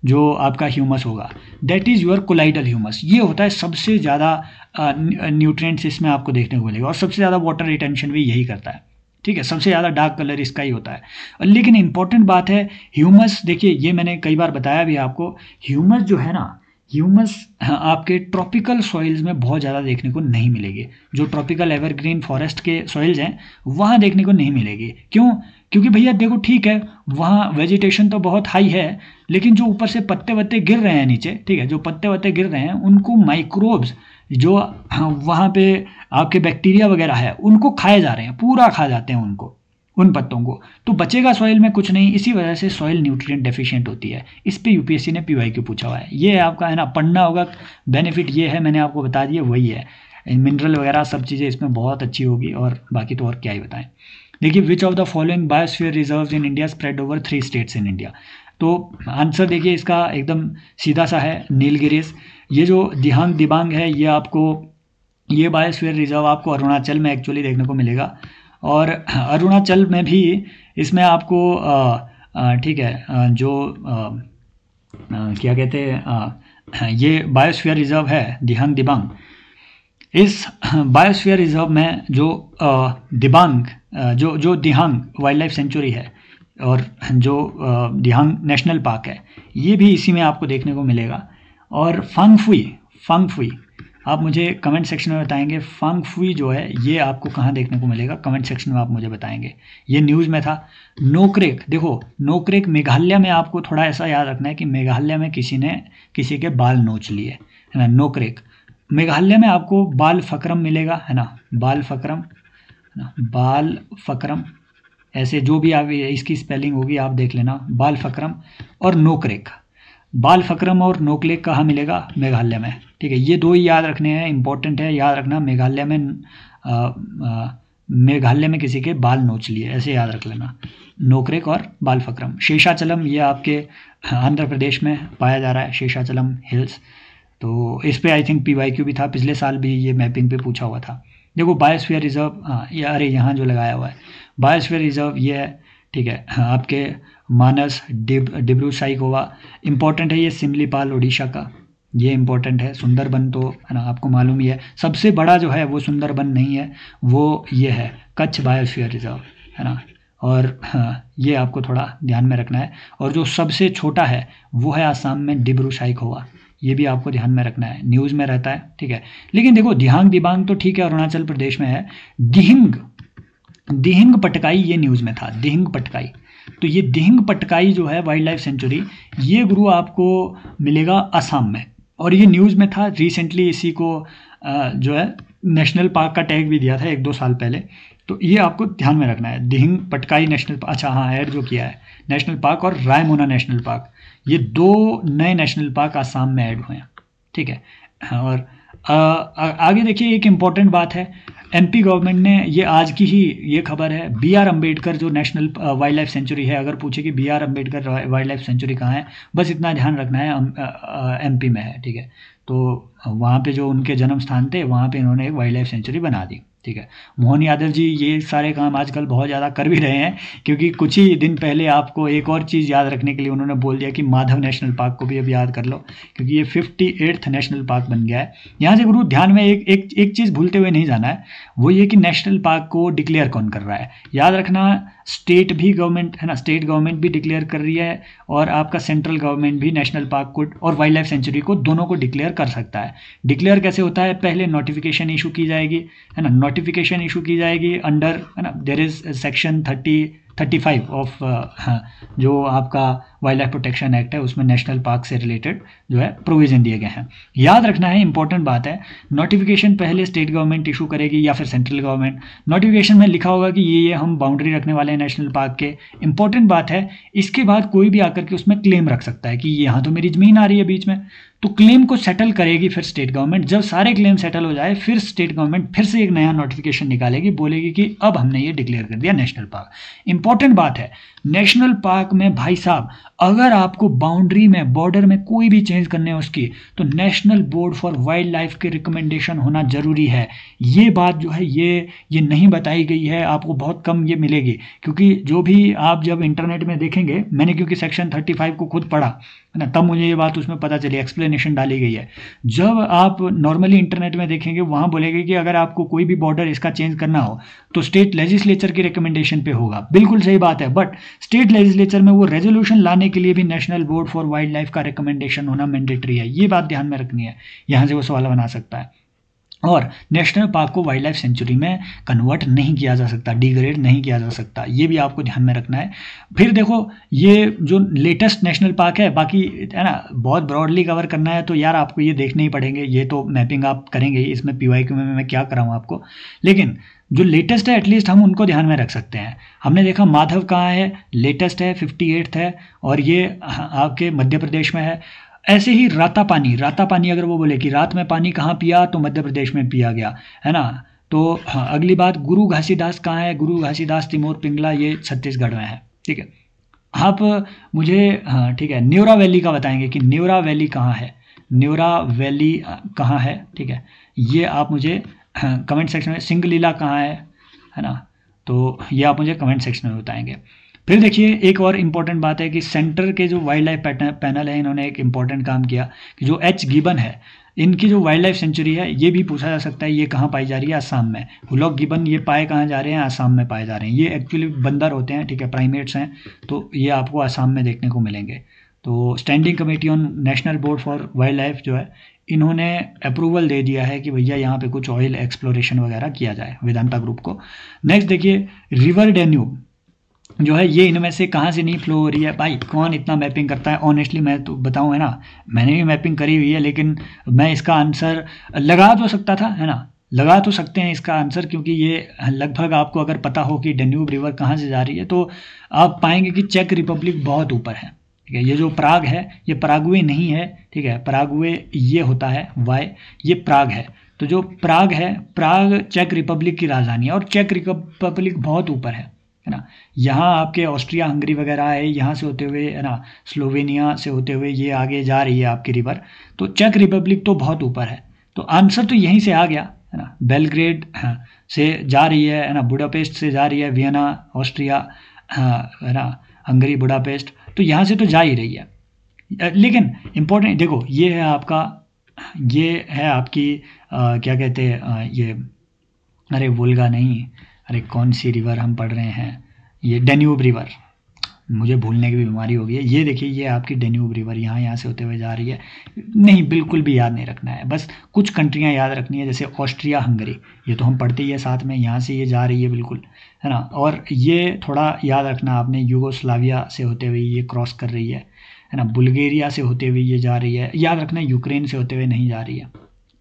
जो आपका ह्यूमस होगा, that is your colloidal humus. ये होता है सबसे ज़्यादा न्यूट्रिएंट्स इसमें आपको देखने को मिलेगा, और सबसे ज़्यादा वाटर रिटेंशन भी यही करता है, ठीक है। सबसे ज़्यादा डार्क कलर इसका ही होता है। लेकिन इंपॉर्टेंट बात है ह्यूमस, देखिए ये मैंने कई बार बताया भी आपको, ह्यूमस जो है ना ह्यूमस आपके ट्रॉपिकल सॉइल्स में बहुत ज़्यादा देखने को नहीं मिलेगी। जो ट्रॉपिकल एवरग्रीन फॉरेस्ट के सॉइल्स हैं वहाँ देखने को नहीं मिलेगी। क्यों? क्योंकि भैया देखो ठीक है, वहाँ वेजिटेशन तो बहुत हाई है, लेकिन जो ऊपर से पत्ते वत्ते गिर रहे हैं नीचे, ठीक है, जो पत्ते वत्ते गिर रहे हैं उनको माइक्रोब्स जो वहाँ पे आपके बैक्टीरिया वगैरह है उनको खाए जा रहे हैं, पूरा खा जाते हैं उनको, उन पत्तों को, तो बचेगा सॉइल में कुछ नहीं। इसी वजह से सॉइल न्यूट्रिएंट डेफिशिएंट होती है। इस पे यूपीएससी ने पीवाईक्यू पूछा हुआ है। ये आपका है ना, पढ़ना होगा। बेनिफिट ये है, मैंने आपको बता दिया, वही है। मिनरल वगैरह सब चीज़ें इसमें बहुत अच्छी होगी, और बाकी तो और क्या ही बताएं। देखिए, विच of the following biosphere reserves in India spread over 3 states in India. तो आंसर देखिए इसका एकदम सीधा सा है, नीलगिरीज। ये जो दिहांग दिबांग है, ये आपको, ये बायोस्फीयर रिजर्व आपको अरुणाचल में एक्चुअली देखने को मिलेगा, और अरुणाचल में भी इसमें आपको ठीक है, जो क्या कहते हैं, ये बायोस्फीयर रिजर्व है दिहांग दिबांग। इस बायोस्फीयर रिजर्व में जो दिबांग जो दिहांग वाइल्ड लाइफ सेंचुरी है, और जो दिहांग नेशनल पार्क है, ये भी इसी में आपको देखने को मिलेगा। और फांगफुई आप मुझे कमेंट सेक्शन में बताएंगे, फांगफुई जो है ये आपको कहाँ देखने को मिलेगा, कमेंट सेक्शन में आप मुझे बताएंगे। ये न्यूज़ में था। नोक्रेक, देखो नोक्रेक मेघालय में, आपको थोड़ा ऐसा याद रखना है कि मेघालय में किसी ने किसी के बाल नोच लिए, है ना। नोक्रेक मेघालय में आपको बाल फक्रम मिलेगा, है ना, बाल फक्रम, है ना, बाल फक्रम, ऐसे जो भी आप इसकी स्पेलिंग होगी आप देख लेना, बाल फक्रम और नोक्रेक। बाल फक्रम और नोक्रेक कहाँ मिलेगा? मेघालय में, ठीक है। ये दो ही याद रखने हैं, इंपॉर्टेंट है, याद रखना। मेघालय में किसी के बाल नोच लिए, ऐसे याद रख लेना, नोक्रेक और बाल फक्रम। शेषाचलम, ये आपके आंध्र प्रदेश में पाया जा रहा है, शेषाचलम हिल्स। तो इस पे आई थिंक पीवाईक्यू भी था, पिछले साल भी ये मैपिंग पे पूछा हुआ था। देखो बायोस्फीयर रिजर्व, हाँ ये, अरे यहाँ जो लगाया हुआ है बायोस्फीयर रिजर्व ये है, ठीक है, आपके मानस डिब्रू साइखोवा इंपॉर्टेंट है। ये सिमलीपाल उड़ीसा का, ये इंपॉर्टेंट है। सुंदरबन तो है ना, आपको मालूम ही है। सबसे बड़ा जो है वो सुंदरबन नहीं है, वो ये है कच्छ बायोस्फीयर रिजर्व, है ना। और हाँ, ये आपको थोड़ा ध्यान में रखना है। और जो सबसे छोटा है वो है आसाम में डिब्रू साइखोवा, ये भी आपको ध्यान में रखना है, न्यूज़ में रहता है, ठीक है। लेकिन देखो दिहांग दिबांग तो ठीक है, अरुणाचल प्रदेश में है। दिहिंग पटकाई ये न्यूज़ में था, दिहिंग पटकाई। तो ये दिहिंग पटकाई जो है वाइल्ड लाइफ सेंचुरी, ये गुरु आपको मिलेगा असम में, और ये न्यूज़ में था रिसेंटली। इसी को जो है नेशनल पार्क का टैग भी दिया था 1-2 साल पहले। तो ये आपको ध्यान में रखना है, दिहिंग पटकाई नेशनल, अच्छा हाँ, ऐड जो किया है नेशनल पार्क और रायमोना नेशनल पार्क, ये 2 नए नेशनल पार्क आसाम में ऐड हुए हैं, ठीक है। और आगे देखिए, एक इम्पॉर्टेंट बात है, एमपी गवर्नमेंट ने, ये आज की ही ये खबर है, BR अम्बेडकर जो नेशनल वाइल्ड लाइफ सेंचुरी है, अगर पूछे कि BR Ambedkar wild life sanctuary कहाँ है, बस इतना ध्यान रखना है, MP में है, ठीक है। तो वहाँ पे जो उनके जन्म स्थान थे, वहाँ पे इन्होंने एक वाइल्ड लाइफ सेंचुरी बना दी, ठीक है। मोहन यादव जी ये सारे काम आजकल बहुत ज़्यादा कर भी रहे हैं, क्योंकि कुछ ही दिन पहले आपको एक और चीज़ याद रखने के लिए उन्होंने बोल दिया कि माधव नेशनल पार्क को भी अब याद कर लो, क्योंकि ये 58th नेशनल पार्क बन गया है। यहाँ से गुरु ध्यान में एक चीज़ भूलते हुए नहीं जाना है, वो ये कि नेशनल पार्क को डिक्लेयर कौन कर रहा है। याद रखना, स्टेट भी गवर्नमेंट, है ना, स्टेट गवर्नमेंट भी डिक्लेयर कर रही है, और आपका सेंट्रल गवर्नमेंट भी नेशनल पार्क को और वाइल्ड लाइफ सेंचुरी को, दोनों को डिक्लेयर कर सकता है। डिक्लेयर कैसे होता है? पहले नोटिफिकेशन इशू की जाएगी, है ना, नोटिफिकेशन इशू की जाएगी अंडर, है ना, देयर इज सेक्शन 35 ऑफ जो आपका वाइल्ड लाइफ प्रोटेक्शन एक्ट है, उसमें नेशनल पार्क से रिलेटेड जो है प्रोविजन दिए गए हैं। याद रखना है, इंपॉर्टेंट बात है, नोटिफिकेशन पहले स्टेट गवर्नमेंट इशू करेगी या फिर सेंट्रल गवर्नमेंट। नोटिफिकेशन में लिखा होगा कि ये हम बाउंड्री रखने वाले हैं नेशनल पार्क के। इंपॉर्टेंट बात है, इसके बाद कोई भी आकर के उसमें क्लेम रख सकता है कि यहाँ तो मेरी ज़मीन आ रही है बीच में, तो क्लेम को सेटल करेगी फिर स्टेट गवर्नमेंट। जब सारे क्लेम सेटल हो जाए, फिर स्टेट गवर्नमेंट फिर से एक नया नोटिफिकेशन निकालेगी, बोलेगी कि अब हमने ये डिक्लेयर कर दिया नेशनल पार्क। इंपॉर्टेंट बात है, नेशनल पार्क में भाई साहब, अगर आपको बाउंड्री में, बॉर्डर में कोई भी चेंज करने है उसकी, तो national board for wild life के रिकमेंडेशन होना जरूरी है। ये बात जो है ये नहीं बताई गई है, आपको बहुत कम ये मिलेगी, क्योंकि जो भी आप जब इंटरनेट में देखेंगे, मैंने क्योंकि सेक्शन 35 को खुद पढ़ा है ना, तब मुझे ये बात उसमें पता चली, एक्सप्लेनेशन डाली गई है। जब आप नॉर्मली इंटरनेट में देखेंगे, वहाँ बोलेंगे कि अगर आपको कोई भी बॉर्डर इसका चेंज करना हो तो स्टेट लेजिस्लेचर की रिकमेंडेशन पे होगा। बिल्कुल सही बात है, बट स्टेट लेजिस्लेचर में वो रेजोल्यूशन लाने पाने के लिए भी national board for wild life का रिकमेंडेशन होना मैंडेटरी है, ये बात ध्यान में रखनी है, यहाँ से वो सवाल बना सकता है। और नेशनल पार्क को वाइल्ड लाइफ सेंचुरी में कन्वर्ट नहीं किया जा सकता, डिग्रेड नहीं किया जा सकता, ये भी आपको ध्यान में रखना है। फिर देखो ये जो लेटेस्ट नेशनल पार्क है, बाकी है ना बहुत ब्रॉडली कवर करना है तो यार आपको ये देखने ही पड़ेंगे, ये तो मैपिंग आप करेंगे ही, इसमें PYQ में मैं क्या कराऊँ आपको, लेकिन जो लेटेस्ट है एटलीस्ट हम उनको ध्यान में रख सकते हैं। हमने देखा माधव कहाँ है, लेटेस्ट है, 58th है, और ये आपके मध्य प्रदेश में है। ऐसे ही राता पानी अगर वो बोले कि रात में पानी कहाँ पिया, तो मध्य प्रदेश में पिया गया, है ना। तो हाँ, अगली बात गुरु घासीदास कहाँ है, गुरु घासीदास तिमोर पिंगला, ये छत्तीसगढ़ में है, ठीक है। आप मुझे हाँ ठीक है न्यूरा वैली का बताएंगे कि न्यूरा वैली कहाँ है, न्यूरा वैली कहाँ है, ठीक है, ये आप मुझे कमेंट सेक्शन में। सिंगलीला कहाँ है ना, तो ये आप मुझे कमेंट सेक्शन में बताएंगे। फिर देखिए एक और इम्पॉर्टेंट बात है कि सेंटर के जो वाइल्ड लाइफ पैनल है, इन्होंने एक इम्पॉर्टेंट काम किया कि जो H. गिबन है, इनकी जो वाइल्ड लाइफ सेंचुरी है, ये भी पूछा जा सकता है ये कहाँ पाई जा रही है, असम में। हुलॉक गिबन ये पाए कहाँ जा रहे हैं, असम में पाए जा रहे हैं। ये एक्चुअली बंदर होते हैं, ठीक है, प्राइमेट्स हैं, तो ये आपको असम में देखने को मिलेंगे। तो standing committee on national board for wild life जो है, इन्होंने अप्रूवल दे दिया है कि भैया यहाँ पे कुछ ऑयल एक्सप्लोरेशन वगैरह किया जाए, वेदांता ग्रुप को। नेक्स्ट देखिए रिवर डेन्यूब जो है, ये इनमें से कहाँ से नहीं फ्लो हो रही है। भाई कौन इतना मैपिंग करता है, ऑनेस्टली मैं तो बताऊँ, है ना, मैंने भी मैपिंग करी हुई है, लेकिन मैं इसका आंसर लगा तो सकता था, है ना, लगा तो सकते हैं इसका आंसर, क्योंकि ये लगभग आपको अगर पता हो कि डेन्यूब रिवर कहाँ से जा रही है, तो आप पाएंगे कि चेक रिपब्लिक बहुत ऊपर है, ठीक है। ये जो प्राग है, ये पराग्वे नहीं है, ठीक है, पराग्वे ये होता है वाई, ये प्राग है। तो जो प्राग है, प्राग चेक रिपब्लिक की राजधानी है, और चेक रिपब्लिक बहुत ऊपर है ना। यहाँ आपके ऑस्ट्रिया हंगरी वगैरह है, यहाँ से होते हुए, है ना, स्लोवेनिया से होते हुए ये आगे जा रही है आपकी रिवर, तो चेक रिपब्लिक तो बहुत ऊपर है। तो आंसर तो यहीं से आ गया, है ना, बेलग्रेड से जा रही है ना, बुडापेस्ट से जा रही है, वियना ऑस्ट्रिया, है ना, हंगरी बुडापेस्ट, तो यहाँ से तो जा ही रही है। लेकिन इम्पोर्टेंट देखो, ये है आपका, ये है आपकी क्या कहते हैं ये, अरे वोल्गा नहीं, अरे कौन सी रिवर हम पढ़ रहे हैं, ये डेन्यूब रिवर, मुझे भूलने की भी बीमारी हो गई है। ये देखिए ये आपकी डेन्यूब रिवर यहाँ से होते हुए जा रही है। नहीं, बिल्कुल भी याद नहीं रखना है, बस कुछ कंट्रियाँ याद रखनी है, जैसे ऑस्ट्रिया हंगरी, ये तो हम पढ़ते ही है साथ में, यहाँ से ये जा रही है बिल्कुल, है ना। और ये थोड़ा याद रखना आपने, यूगोस्लाविया से होते हुए ये क्रॉस कर रही है ना, बुल्गारिया से होते हुए ये जा रही है, याद रखना यूक्रेन से होते हुए नहीं जा रही है,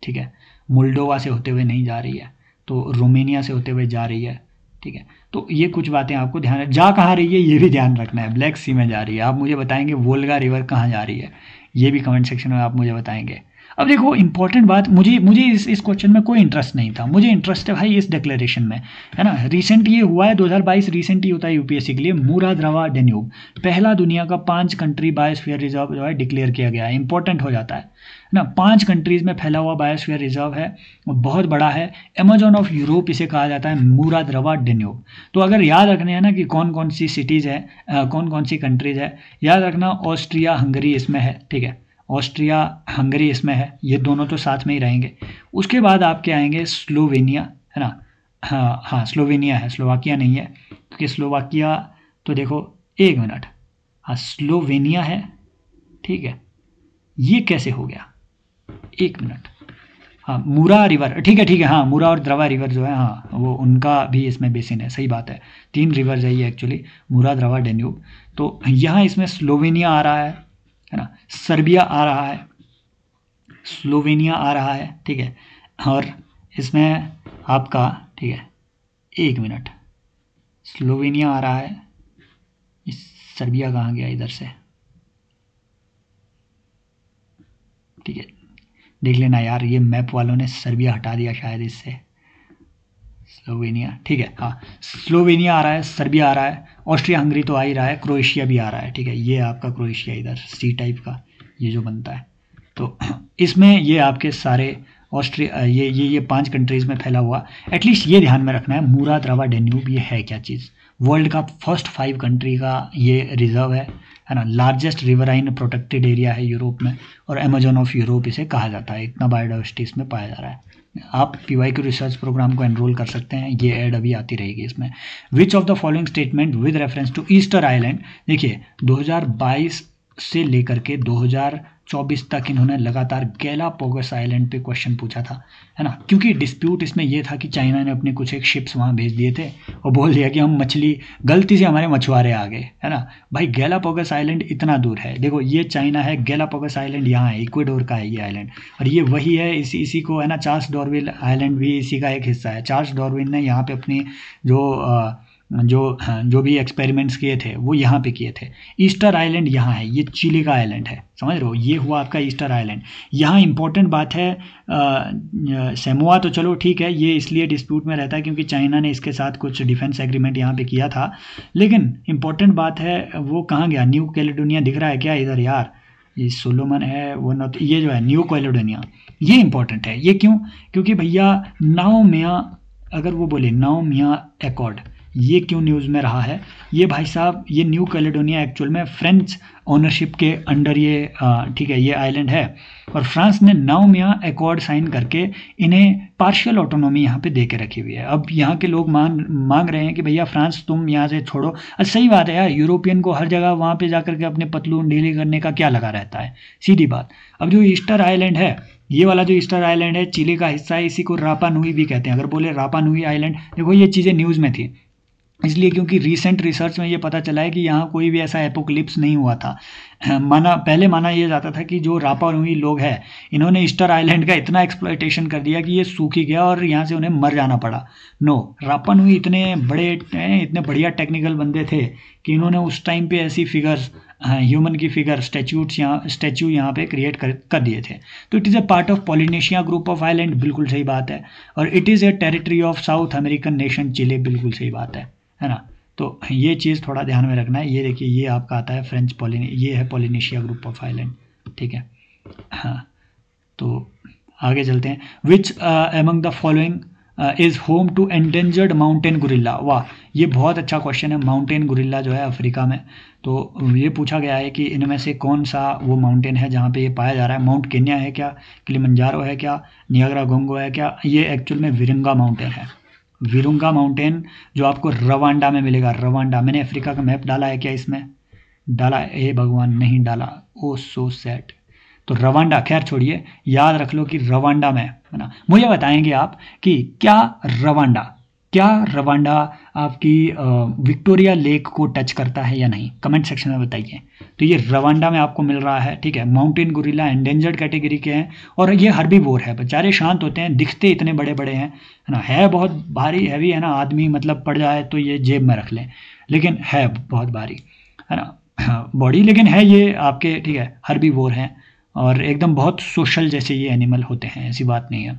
ठीक है, मोल्डोवा से होते हुए नहीं जा रही है, तो रोमेनिया से होते हुए जा रही है, ठीक है। तो ये कुछ बातें आपको ध्यान है, जा कहाँ रही है ये भी ध्यान रखना है, ब्लैक सी में जा रही है। आप मुझे बताएंगे वोल्गा रिवर कहाँ जा रही है, ये भी कमेंट सेक्शन में आप मुझे बताएंगे। अब देखो इंपॉर्टेंट बात, मुझे इस क्वेश्चन में कोई इंटरेस्ट नहीं था, मुझे इंटरेस्ट है भाई इस डिक्लेरेशन में, है ना। रिसेंट ये हुआ है 2022, रिसेंट ही होता है यूपीएससी के लिए। मूरा द्रवा डेन्यूब पहला दुनिया का 5 कंट्री बायोस्फीयर रिजर्व जो है डिक्लेयर किया गया है, इंपॉर्टेंट हो जाता है ना। 5 कंट्रीज में फैला हुआ बायोस्फीयर रिजर्व है, बहुत बड़ा है। अमेजोन ऑफ यूरोप इसे कहा जाता है, मूरा द्रवा डेन्यूब। तो अगर याद रखने हैं ना कि कौन कौन सी सिटीज़ है, कौन कौन सी कंट्रीज है, याद रखना ऑस्ट्रिया हंगरी इसमें है, ठीक है, ऑस्ट्रिया हंगरी इसमें है, ये दोनों तो साथ में ही रहेंगे। उसके बाद आपके आएंगे स्लोवेनिया, है ना, हाँ स्लोवेनिया है, स्लोवाकिया नहीं है, क्योंकि स्लोवाकिया तो देखो, एक मिनट, हाँ स्लोवेनिया है, ठीक है, ये कैसे हो गया, एक मिनट, हाँ मूरा रिवर, ठीक है, हाँ मूरा और द्रवा रिवर जो है, हाँ वो उनका भी इसमें बेसिन है, सही बात है, 3 रिवर है ये एक्चुअली, मूरा द्रवा डेन्यूब। तो यहाँ इसमें स्लोवेनिया आ रहा है ना, सर्बिया आ रहा है, स्लोवेनिया आ रहा है, ठीक है, और इसमें आपका, ठीक है, एक मिनट, स्लोवेनिया आ रहा है, इस सर्बिया कहाँ गया इधर से, ठीक है, देख लेना यार, ये मैप वालों ने सर्बिया हटा दिया शायद इससे, स्लोवेनिया, ठीक है, हाँ स्लोवेनिया आ रहा है, सर्बिया आ रहा है, ऑस्ट्रिया हंगरी तो आ ही रहा है, क्रोएशिया भी आ रहा है, ठीक है, ये आपका क्रोएशिया इधर सी टाइप का ये जो बनता है। तो इसमें ये आपके सारे ऑस्ट्रिया, ये 5 कंट्रीज़ में फैला हुआ, एटलीस्ट ये ध्यान में रखना है, मूरा द्रवा डेन्यूब ये है क्या चीज़। वर्ल्ड का फर्स्ट 5 कंट्री का ये रिजर्व है ना, लार्जेस्ट रिवराइन प्रोटेक्टेड एरिया है यूरोप में, और अमेजोन ऑफ यूरोप इसे कहा जाता है, इतना बायोडाइवर्सिटी इसमें पाया जा रहा है। आप PYQ रिसर्च प्रोग्राम को एनरोल कर सकते हैं, ये ऐड अभी आती रहेगी इसमें। Which of the following statement with reference to Easter Island, देखिए 2022 से लेकर के 2024 तक इन्होंने लगातार गैलापागोस आइलैंड पे क्वेश्चन पूछा था, है ना, क्योंकि डिस्प्यूट इसमें ये था कि चाइना ने अपने कुछ एक शिप्स वहाँ भेज दिए थे और बोल दिया कि हम मछली, गलती से हमारे मछुआरे आ गए, है ना। भाई गैलापागोस आइलैंड इतना दूर है, देखो ये चाइना है, गैलापागोस आइलैंड यहाँ है, इक्वेडोर का है ये आइलैंड, और ये वही है, इसी को, है ना, चार्ल्स डार्विन आइलैंड भी इसी का एक हिस्सा है। चार्ल्स डार्विन ने यहाँ पे अपनी जो भी एक्सपेरिमेंट्स किए थे वो यहाँ पे किए थे। ईस्टर आइलैंड यहाँ है, ये चिली का आइलैंड है, समझ रहे हो, ये हुआ आपका ईस्टर आइलैंड। यहाँ इंपॉर्टेंट बात है, सेमोआ तो चलो ठीक है, ये इसलिए डिस्प्यूट में रहता है क्योंकि चाइना ने इसके साथ कुछ डिफेंस एग्रीमेंट यहाँ पे किया था, लेकिन इंपॉर्टेंट बात है वो कहाँ गया, न्यू कैलेडोनिया दिख रहा है क्या इधर यार, ये सोलोमन है वो नॉट, ये जो है न्यू कैलेडोनिया, ये इंपॉर्टेंट है। ये क्यों, क्योंकि भैया नाओमिया, अगर वो बोले नाओमिया एकॉर्ड, ये क्यों न्यूज़ में रहा है, ये भाई साहब, ये न्यू कैलेडोनिया एक्चुअल में फ्रेंच ओनरशिप के अंडर ये ठीक है ये आइलैंड है, और फ्रांस ने नाओमिया एकॉर्ड साइन करके इन्हें पार्शियल ऑटोनॉमी यहाँ पे दे के रखी हुई है। अब यहाँ के लोग मांग रहे हैं कि भैया फ्रांस तुम यहाँ से छोड़ो। सही बात है यार, यूरोपियन को हर जगह वहाँ पे जाकर के अपने पतलून ढीली करने का क्या लगा रहता है, सीधी बात। अब जो ईस्टर आइलैंड है, ये वाला जो ईस्टर आइलैंड है चिली का हिस्सा है, इसी को रापा नुई भी कहते हैं। अगर बोले रापा नुई आइलैंड, देखो ये चीज़ें न्यूज़ में थी इसलिए क्योंकि रीसेंट रिसर्च में ये पता चला है कि यहाँ कोई भी ऐसा एपोक्लिप्स नहीं हुआ था। पहले माना ये जाता था कि जो रापा नुई लोग हैं इन्होंने ईस्टर आइलैंड का इतना एक्सप्लॉयटेशन कर दिया कि ये सूख ही गया और यहाँ से उन्हें मर जाना पड़ा। नो, रापा नुई इतने बढ़िया टेक्निकल बंदे थे कि इन्होंने उस टाइम पे ऐसी फिगर्स, ह्यूमन की फिगर स्टैचू यहाँ पे क्रिएट कर दिए थे। तो it is a part of Polynesia group of island, बिल्कुल सही बात है। और it is a territory of South American nation Chile, बिल्कुल सही बात है ना। तो ये चीज़ थोड़ा ध्यान में रखना है। ये देखिए ये आपका आता है ये है पॉलिनेशिया ग्रुप ऑफ आइलैंड, ठीक है। हाँ, तो आगे चलते हैं। Which among the following is home to endangered mountain gorilla. वाह, ये बहुत अच्छा क्वेश्चन है। माउंटेन गुरिल्ला जो है अफ्रीका में, तो ये पूछा गया है कि इनमें से कौन सा वो माउंटेन है जहाँ पे ये पाया जा रहा है। माउंट केन्या है क्या, किलिमंजारो है क्या, नियाग्रा गोंगो है क्या? ये एक्चुअल में विरुंगा माउंटेन है। विरुंगा माउंटेन जो आपको रवांडा में मिलेगा। रवांडा, मैंने अफ्रीका का मैप डाला है क्या इसमें? डाला है, भगवान नहीं डाला, ओ सो सैड। तो रवांडा, खैर छोड़िए, याद रख लो कि रवांडा में, है ना। मुझे बताएंगे आप कि क्या रवांडा आपकी विक्टोरिया लेक को टच करता है या नहीं, कमेंट सेक्शन में बताइए। तो ये रवांडा में आपको मिल रहा है, ठीक है। माउंटेन गुरिल्ला एंडेंजर्ड कैटेगरी के हैं और ये हर्बीवोर है, बेचारे शांत होते हैं, दिखते इतने बड़े बड़े हैं, है ना। है बहुत भारी हैवी, है ना, आदमी मतलब पड़ जाए तो ये जेब में रख लें, लेकिन है बहुत भारी, है ना बॉडी, लेकिन है ये आपके, ठीक है, हर्बीवोर हैं और एकदम बहुत सोशल जैसे ये एनिमल होते हैं, ऐसी बात नहीं है,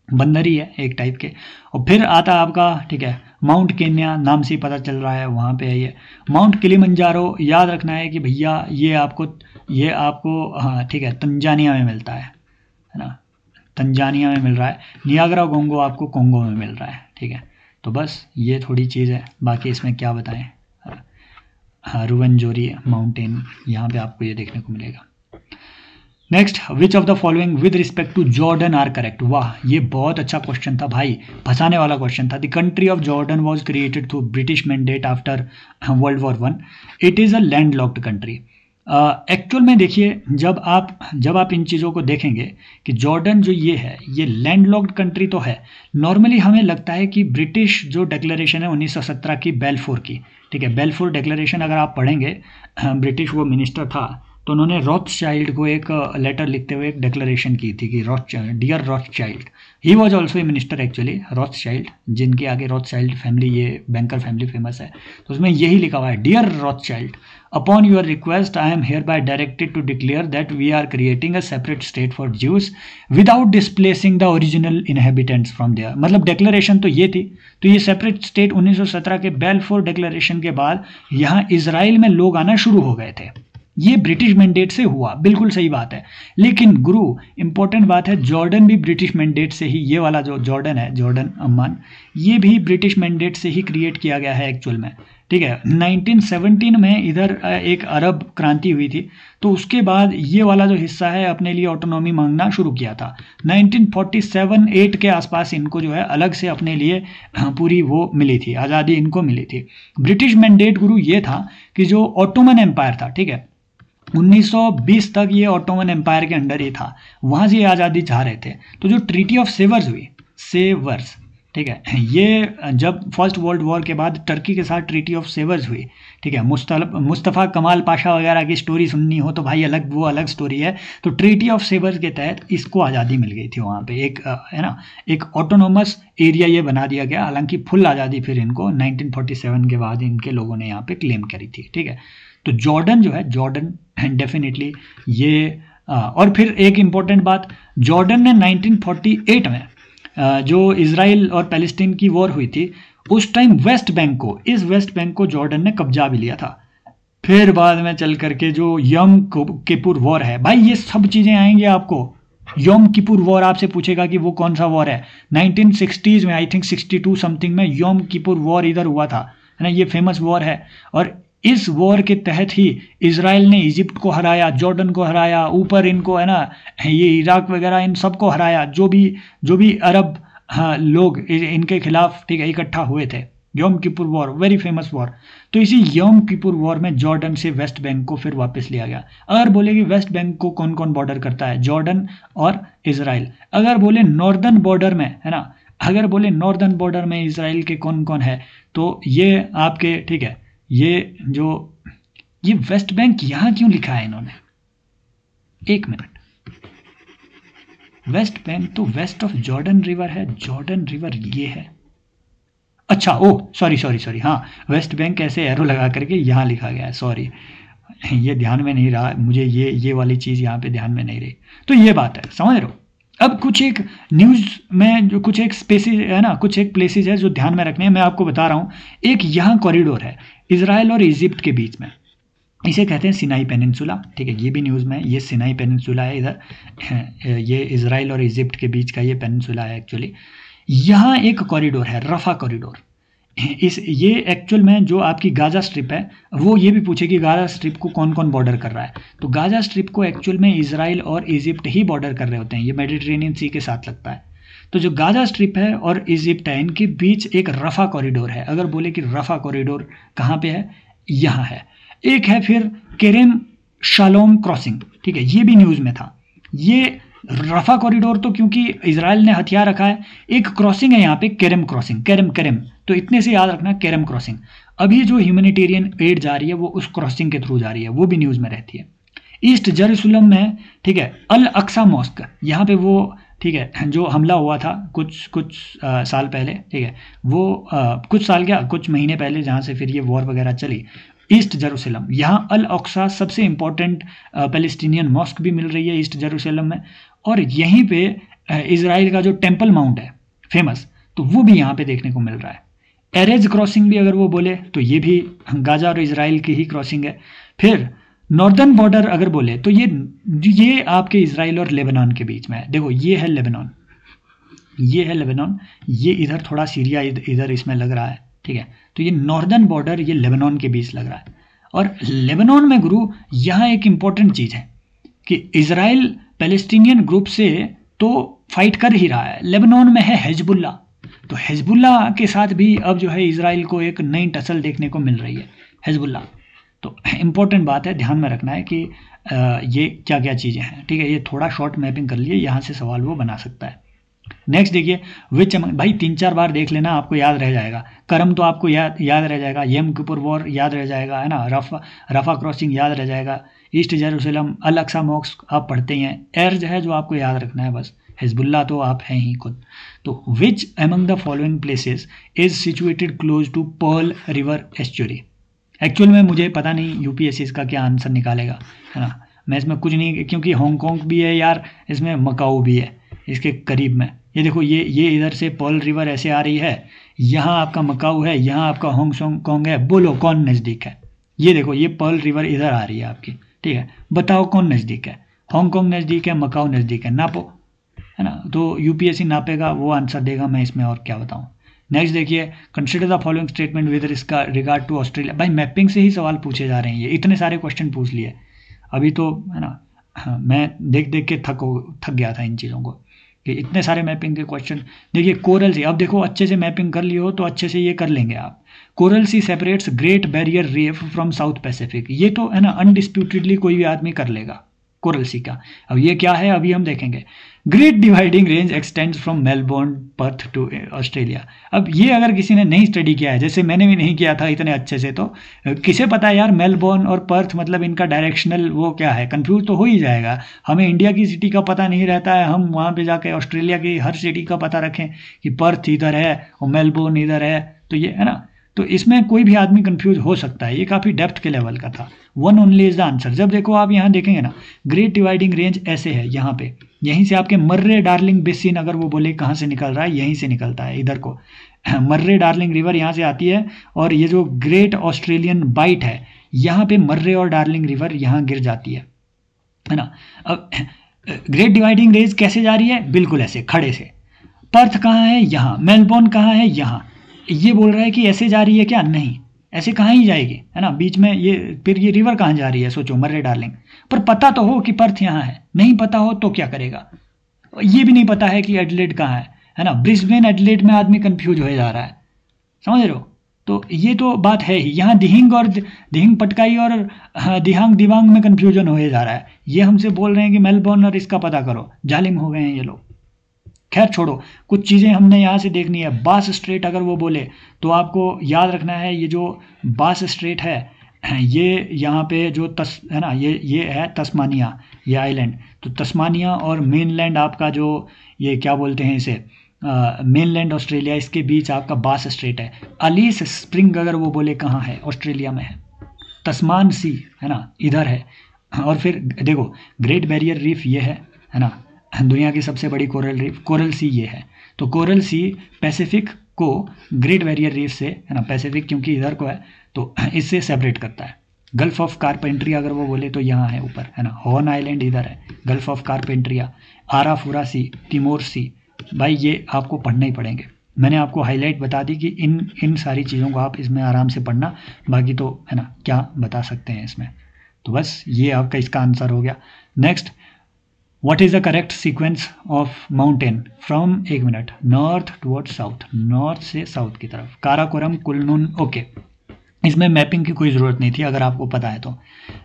बंदर ही है एक टाइप के। और फिर आता है आपका, ठीक है, माउंट केन्या, नाम से ही पता चल रहा है वहाँ पे है ये। माउंट किलिमंजारो, याद रखना है कि भैया ये आपको हाँ ठीक है तंजानिया में मिलता है ना, तंजानिया में मिल रहा है। नियाग्रा गोंगो आपको कोंगो में मिल रहा है, ठीक है। तो बस ये थोड़ी चीज़ है, बाकी इसमें क्या बताएं। हाँ, रुवेंजोरी माउंटेन यहाँ पे आपको ये देखने को मिलेगा। Next, which of the following with respect to Jordan are correct. वाह, ये बहुत अच्छा क्वेश्चन था भाई, फंसाने वाला क्वेश्चन था। The country of Jordan was created through British mandate after world war 1। It is a land locked country. Actual में देखिए, जब आप इन चीज़ों को देखेंगे कि जॉर्डन जो ये है, ये लैंड लॉक्ड कंट्री तो है। नॉर्मली हमें लगता है कि ब्रिटिश जो डिक्लेरेशन है 1917 की, बेलफोर की, ठीक है, बेलफोर डिक्लेरेशन अगर आप पढ़ेंगे, ब्रिटिश वो मिनिस्टर था तो उन्होंने रॉथस्चाइल्ड को एक लेटर लिखते हुए एक डिक्लेरेशन की थी कि dear Rothschild, he was also a minister actually, Rothschild, जिनके आगे रॉथस्चाइल्ड फैमिली, ये बैंकर फैमिली फेमस है। तो उसमें यही लिखा हुआ है, dear Rothschild, upon your request I am hereby directed to declare that we are creating a separate state for Jews without displacing the original inhabitants from there. मतलब डिक्लेरेशन तो ये थी, तो ये सेपरेट स्टेट 1917 के बेलफोर डिक्लेरेशन के बाद यहाँ इजराइल में लोग आना शुरू हो गए थे। ये ब्रिटिश मैंडेट से हुआ, बिल्कुल सही बात है। लेकिन गुरु, इंपॉर्टेंट बात है, जॉर्डन भी ब्रिटिश मैंडेट से ही, ये वाला जो जॉर्डन है, जॉर्डन अम्मान, ये भी ब्रिटिश मैंडेट से ही क्रिएट किया गया है एक्चुअल में, ठीक है। 1917 में इधर एक अरब क्रांति हुई थी, तो उसके बाद ये वाला जो हिस्सा है अपने लिए ऑटोनॉमी मांगना शुरू किया था। 1947-8 के आसपास इनको जो है अलग से अपने लिए पूरी वो मिली थी, आज़ादी इनको मिली थी। ब्रिटिश मैंडेट गुरु ये था कि जो ऑटोमन एम्पायर था, ठीक है, 1920 तक ये ऑटोमन एम्पायर के अंडर ही था, वहाँ से ये आज़ादी चाह रहे थे। तो जो ट्रीटी ऑफ सेवर्स हुई, सेवर्स, ठीक है, ये जब फर्स्ट वर्ल्ड वॉर के बाद टर्की के साथ ट्रीटी ऑफ सेवर्स हुई, ठीक है, मुस्तफ़ा कमाल पाशा वगैरह की स्टोरी सुननी हो तो भाई अलग, वो अलग स्टोरी है। तो ट्रीटी ऑफ सेवर्स के तहत इसको आज़ादी मिल गई थी वहाँ पे, एक है ना, एक ऑटोनोमस एरिया ये बना दिया गया। हालांकि फुल आज़ादी फिर इनको 1947 के बाद इनके लोगों ने यहाँ पे क्लेम करी थी, ठीक है। तो जॉर्डन जो है, जॉर्डन डेफिनेटली ये और फिर एक इम्पॉर्टेंट बात, जॉर्डन ने 1948 में जो इसराइल और पैलेस्टीन की वॉर हुई थी, उस टाइम वेस्ट बैंक को जॉर्डन ने कब्जा भी लिया था। फिर बाद में चल करके जो यम किपुर वॉर है, भाई ये सब चीज़ें आएंगी आपको। यम किपुर वॉर आपसे पूछेगा कि वो कौन सा वॉर है, 1960s में, आई थिंक 62 समथिंग में यम किपुर वॉर इधर हुआ था, है ना, ये फेमस वॉर है। और इस वॉर के तहत ही इसराइल ने इजिप्ट को हराया, जॉर्डन को हराया, ऊपर इनको, है ना, ये इराक वगैरह इन सबको हराया, जो भी अरब लोग इनके खिलाफ, ठीक है, इकट्ठा हुए थे। यम Kippur war, very famous war. तो इसी यम किपुर वॉर में जॉर्डन से वेस्ट बैंक को फिर वापस लिया गया। अगर बोले कि वेस्ट बैंक को कौन कौन बॉर्डर करता है, जॉर्डन और इसराइल। अगर बोले नॉर्दर्न बॉर्डर में, है ना, अगर बोले नॉर्दर्न बॉर्डर में इसराइल के कौन कौन है, तो ये आपके, ठीक है, ये वेस्ट बैंक यहां क्यों लिखा है इन्होंने, एक मिनट, वेस्ट बैंक तो वेस्ट ऑफ जॉर्डन रिवर है, जॉर्डन रिवर ये है, अच्छा, ओ सॉरी, हाँ, वेस्ट बैंक ऐसे एरो लगा करके यहां लिखा गया है, सॉरी, ये ध्यान में नहीं रहा मुझे, ये वाली चीज यहां पे ध्यान में नहीं रही। तो ये बात है, समझ रहे हो। अब कुछ एक न्यूज़ में जो कुछ एक स्पेसिस है ना, कुछ एक प्लेसेस है जो ध्यान में रखने हैं, मैं आपको बता रहा हूँ। एक यहाँ कॉरिडोर है इसराइल और इजिप्ट के बीच में, इसे कहते हैं सिनाई पेनिनसुला, ठीक है, ये भी न्यूज़ में, ये सिनाई पेनिनसुला है इधर, ये इसराइल और इजिप्ट के बीच का ये पेनिनसुला है एक्चुअली। यहाँ एक कॉरिडोर है, रफा कॉरिडोर। ये एक्चुअल में जो आपकी गाजा स्ट्रिप है, वो ये भी पूछे कि गाजा स्ट्रिप को कौन कौन बॉर्डर कर रहा है, तो गाजा स्ट्रिप को एक्चुअल में इसराइल और इजिप्ट ही बॉर्डर कर रहे होते हैं, ये मेडिटेरेनियन सी के साथ लगता है। तो जो गाजा स्ट्रिप है और इजिप्ट है, इनके बीच एक रफा कॉरिडोर है। अगर बोले कि रफा कॉरिडोर कहाँ पे है, यहाँ है। एक है फिर केरेम शालोम क्रॉसिंग, ठीक है, ये भी न्यूज़ में था। ये रफा कॉरिडोर तो क्योंकि इसराइल ने हथियार रखा है, एक क्रॉसिंग है यहाँ पे केरेम क्रॉसिंग, केरेम, तो इतने से याद रखना, केरेम क्रॉसिंग। अभी जो ह्यूमैनिटेरियन एड जा रही है वो उस क्रॉसिंग के थ्रू जा रही है, वो भी न्यूज़ में रहती है। ईस्ट जेरूसलम में, ठीक है, अल अक्सा मॉस्क, यहाँ पे वो, ठीक है, जो हमला हुआ था कुछ साल पहले, ठीक है, वो कुछ साल क्या, कुछ महीने पहले, जहाँ से फिर ये वॉर वगैरह चली। ईस्ट जेरूसलम, यहाँ अल अक्सा सबसे इंपॉर्टेंट पैलेस्टीनियन मॉस्क भी मिल रही है ईस्ट जेरूसलम में। और यहीं पे इसराइल का जो टेम्पल माउंट है फेमस, तो वो भी यहाँ पे देखने को मिल रहा है। एरेज क्रॉसिंग भी अगर वो बोले तो ये भी गाजा और इसराइल की ही क्रॉसिंग है। फिर नॉर्दर्न बॉर्डर अगर बोले तो ये आपके इसराइल और लेबनान के बीच में है। देखो ये है लेबनान, ये इधर थोड़ा सीरिया इधर इसमें लग रहा है, ठीक है। तो ये नॉर्दर्न बॉर्डर ये लेबनान के बीच लग रहा है। और लेबनान में गुरु यहाँ एक इंपॉर्टेंट चीज़ है कि इसराइल पैलेस्टीनियन ग्रुप से तो फाइट कर ही रहा है, लेबनान में है हिजबुल्लाह। तो हिजबुल्लाह के साथ भी अब जो है इसराइल को एक नई टसल देखने को मिल रही है, हिजबुल्लाह। तो इम्पोर्टेंट बात है, ध्यान में रखना है कि ये क्या क्या चीज़ें हैं, ठीक है। ये थोड़ा शॉर्ट मैपिंग कर लिए, यहाँ से सवाल वो बना सकता है। नेक्स्ट देखिए, विच भाई 3-4 बार देख लेना, आपको याद रह जाएगा। करम तो आपको याद रह जाएगा, यम किपुर वॉर याद रह जाएगा, है ना, रफा क्रॉसिंग याद रह जाएगा, ईस्ट जेरूसलम, अल अक्सा मॉस्क आप पढ़ते ही हैं। एर्ज है जो आपको याद रखना है बस, हिजबुल्लाह तो आप हैं ही खुद। तो which among the following places is situated close to Pearl River estuary. Actual में मुझे पता नहीं यूपीएससी इसका क्या आंसर निकालेगा, है ना। मैं इसमें कुछ नहीं, क्योंकि हांगकांग भी है यार, इसमें मकाऊ भी है इसके करीब में। ये देखो, ये इधर से पर्ल रिवर ऐसे आ रही है, यहाँ आपका मकाऊ है, यहाँ आपका हांगकांग है। बोलो कौन नज़दीक है। ये देखो, ये पर्ल रिवर इधर आ रही है आपकी, ठीक है। बताओ कौन नज़दीक है, हांगकांग नज़दीक है, मकाऊ नज़दीक है, नापो, है ना। तो यूपीएससी नापेगा, वो आंसर देगा, मैं इसमें और क्या बताऊँ, नेक्स्ट देखिए, consider the following statement with regard to Australia. भाई मैपिंग से ही सवाल पूछे जा रहे हैं, ये इतने सारे क्वेश्चन पूछ लिए अभी तो, है ना। हाँ, मैं देख देख के थक गया था इन चीज़ों को, कि इतने सारे मैपिंग के क्वेश्चन। देखिए कोरल सी, अब देखो अच्छे से मैपिंग कर लियो तो अच्छे से ये कर लेंगे आप। Coral Sea separates Great Barrier Reef from South Pacific, ये तो है ना अनडिस्प्यूटेडली कोई भी आदमी कर लेगा कोरल सी का। अब ये क्या है अभी हम देखेंगे। Great Dividing Range extends from Melbourne Perth to Australia. अब ये अगर किसी ने नहीं स्टडी किया है, जैसे मैंने भी नहीं किया था इतने अच्छे से, तो किसे पता है यार मेलबोर्न और पर्थ मतलब इनका डायरेक्शनल वो क्या है, कंफ्यूज तो हो ही जाएगा। हमें इंडिया की सिटी का पता नहीं रहता है, हम वहाँ पे जाके ऑस्ट्रेलिया की हर सिटी का पता रखें कि पर्थ इधर है और मेलबोर्न इधर है, तो ये है ना, तो इसमें कोई भी आदमी कंफ्यूज हो सकता है। ये काफ़ी डेप्थ के लेवल का था। One only is the answer. जब देखो आप यहाँ देखेंगे ना, ग्रेट डिवाइडिंग रेंज ऐसे है यहाँ पे, यहीं से आपके मर्रे डार्लिंग बेसिन अगर वो बोले कहाँ से निकल रहा है, यहीं से निकलता है इधर को। मर्रे डार्लिंग रिवर यहाँ से आती है, और ये जो ग्रेट ऑस्ट्रेलियन बाइट है यहाँ पे मर्रे और डार्लिंग रिवर यहाँ गिर जाती है ना। अब ग्रेट डिवाइडिंग रेंज कैसे जा रही है, बिल्कुल ऐसे खड़े से। पर्थ कहाँ है, यहाँ। मेलबोर्न कहाँ है, यहाँ। ये बोल रहा है कि ऐसे जा रही है क्या, नहीं ऐसे कहाँ ही जाएगी, है ना, बीच में ये, फिर ये रिवर कहाँ जा रही है, सोचो मर्रे डार्लिंग। पर पता तो हो कि पर्थ यहाँ है, नहीं पता हो तो क्या करेगा। ये भी नहीं पता है कि एडिलेड कहाँ है ना। ब्रिस्बेन एडिलेड में आदमी कंफ्यूज हो जा रहा है, समझ रहे हो। तो ये तो बात है ही। यहाँ दिहिंग और दिहिंग पटकाई और दिहांग दिवांग में कंफ्यूजन हो जा रहा है। ये हमसे बोल रहे हैं कि मेलबोर्न और इसका पता करो, जालिम हो गए हैं ये लोग। खैर छोड़ो, कुछ चीज़ें हमने यहाँ से देखनी है। बास स्ट्रेट अगर वो बोले तो आपको याद रखना है, ये जो बास स्ट्रेट है ये यहाँ पे जो है ना, ये है तस्मानिया, ये आइलैंड। तो तस्मानिया और मेनलैंड आपका जो ये क्या बोलते हैं इसे, मेनलैंड ऑस्ट्रेलिया, इसके बीच आपका बास स्ट्रेट है। अलीस स्प्रिंग अगर वो बोले कहाँ है, ऑस्ट्रेलिया में है। तस्मान सी है ना, इधर है। और फिर देखो ग्रेट बैरियर रीफ ये है ना, दुनिया की सबसे बड़ी कोरल रीफ, कोरल सी ये है। तो कोरल सी पैसिफिक को ग्रेट बैरियर रीफ से, है ना, पैसिफिक क्योंकि इधर को है तो इससे सेपरेट करता है। गल्फ ऑफ कारपेंट्रिया अगर वो बोले तो यहाँ है ऊपर, है ना। हॉर्न आइलैंड इधर है, Gulf of Carpentaria, Arafura Sea, Timor Sea. भाई ये आपको पढ़ना ही पड़ेंगे। मैंने आपको हाईलाइट बता दी कि इन सारी चीज़ों को आप इसमें आराम से पढ़ना, बाकी तो है ना क्या बता सकते हैं इसमें। तो बस ये आपका इसका आंसर हो गया। Next, what is the correct sequence of mountain from, एक मिनट, नॉर्थ टुवर्ड्स साउथ, नॉर्थ से साउथ की तरफ। Karakoram, Kunlun, okay. इसमें मैपिंग की कोई ज़रूरत नहीं थी अगर आपको पता है तो,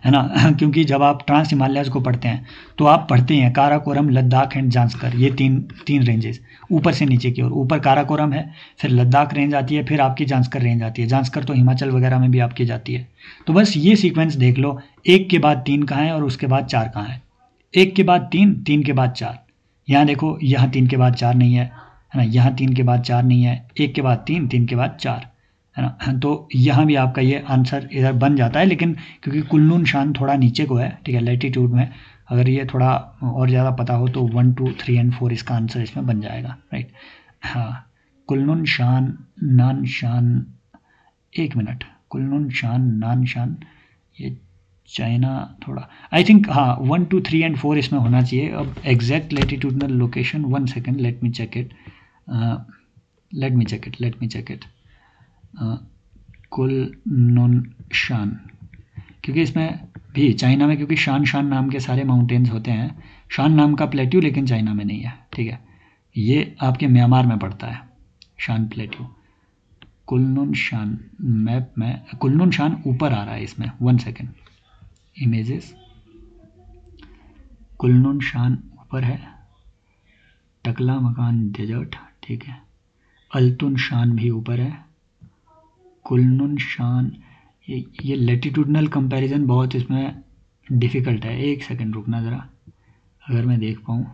है ना क्योंकि जब आप ट्रांस हिमालयाज़ को पढ़ते हैं तो आप पढ़ते हैं काराकोरम, लद्दाख एंड जांस्कर, ये तीन रेंजेस ऊपर से नीचे की ओर। ऊपर काराकोरम है, फिर लद्दाख रेंज आती है, फिर आपकी जांस्कर रेंज आती है। जांस्कर तो हिमाचल वगैरह में भी आपकी जाती है। तो बस ये सीक्वेंस देख लो, एक के बाद 3 कहाँ है और उसके बाद 4 कहाँ है। एक के बाद 3, 3 के बाद 4। यहाँ देखो, यहाँ 3 के बाद 4 नहीं है ना, यहाँ 3 के बाद 4 नहीं है, एक के बाद 3, 3 के बाद 4, है ना। तो यहाँ भी आपका ये आंसर इधर बन जाता है, लेकिन क्योंकि कुल्लून शान थोड़ा नीचे को है, ठीक है, लैटीट्यूड में, अगर ये थोड़ा और ज़्यादा पता हो तो 1, 2, 3 एंड 4 इसका आंसर इसमें बन जाएगा, राइट। हाँ, कुल्लून शान, नान शान, एक मिनट, कुल्लून शान, नान शान, ये चाइना थोड़ा, आई थिंक, हाँ 1, 2, 3 एंड 4 इसमें होना चाहिए। अब exact latitudinal location, 1 second, let me check it, Kunlun Shan, क्योंकि इसमें भी चाइना में, क्योंकि शान नाम के सारे माउंटेन्स होते हैं। शान नाम का प्लेट्यू लेकिन चाइना में नहीं है, ठीक है, ये आपके म्यांमार में पड़ता है शान प्लेट्यू। कुल्लून शान मैप में, कुल्लून शान ऊपर आ रहा है इसमें, 1 सेकेंड, इमेजेस, कुल्लून शान ऊपर है, टकला मकान डेजर्ट, ठीक है, अल्तुन शान भी ऊपर है, कुल्लून शान, ये लैटिट्यूडनल कंपैरिजन बहुत इसमें डिफ़िकल्ट है। एक सेकंड रुकना ज़रा, अगर मैं देख पाऊँ,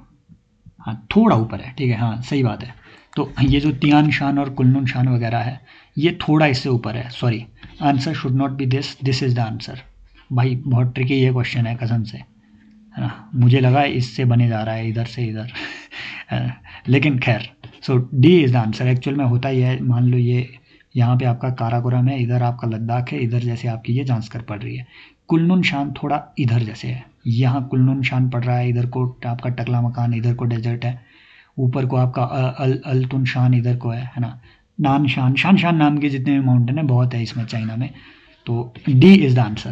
हाँ थोड़ा ऊपर है, ठीक है, हाँ सही बात है। तो ये जो तियान शान और कुल्लून शान वगैरह है ये थोड़ा इससे ऊपर है, sorry, answer should not be this is the answer. भाई बहुत ट्रिकी ये क्वेश्चन है कसम से, है ना, मुझे लगा इससे बने जा रहा है इधर से इधर लेकिन खैर, so D is the answer. Actual में होता ही है, मान लो ये यहाँ पे आपका काराकोरम है, इधर आपका लद्दाख है, इधर जैसे आपकी ये जांस्कर पड़ रही है। कुल्लून शान थोड़ा इधर जैसे है, यहाँ कुल्लून शान पड़ रहा है, इधर को आपका टकला मकान, इधर को डेजर्ट है, ऊपर को आपका अल्तुन शान इधर को है ना। नानशान, शानशान नाम के जितने भी माउंटेन है बहुत है इसमें चाइना में, तो D is the answer.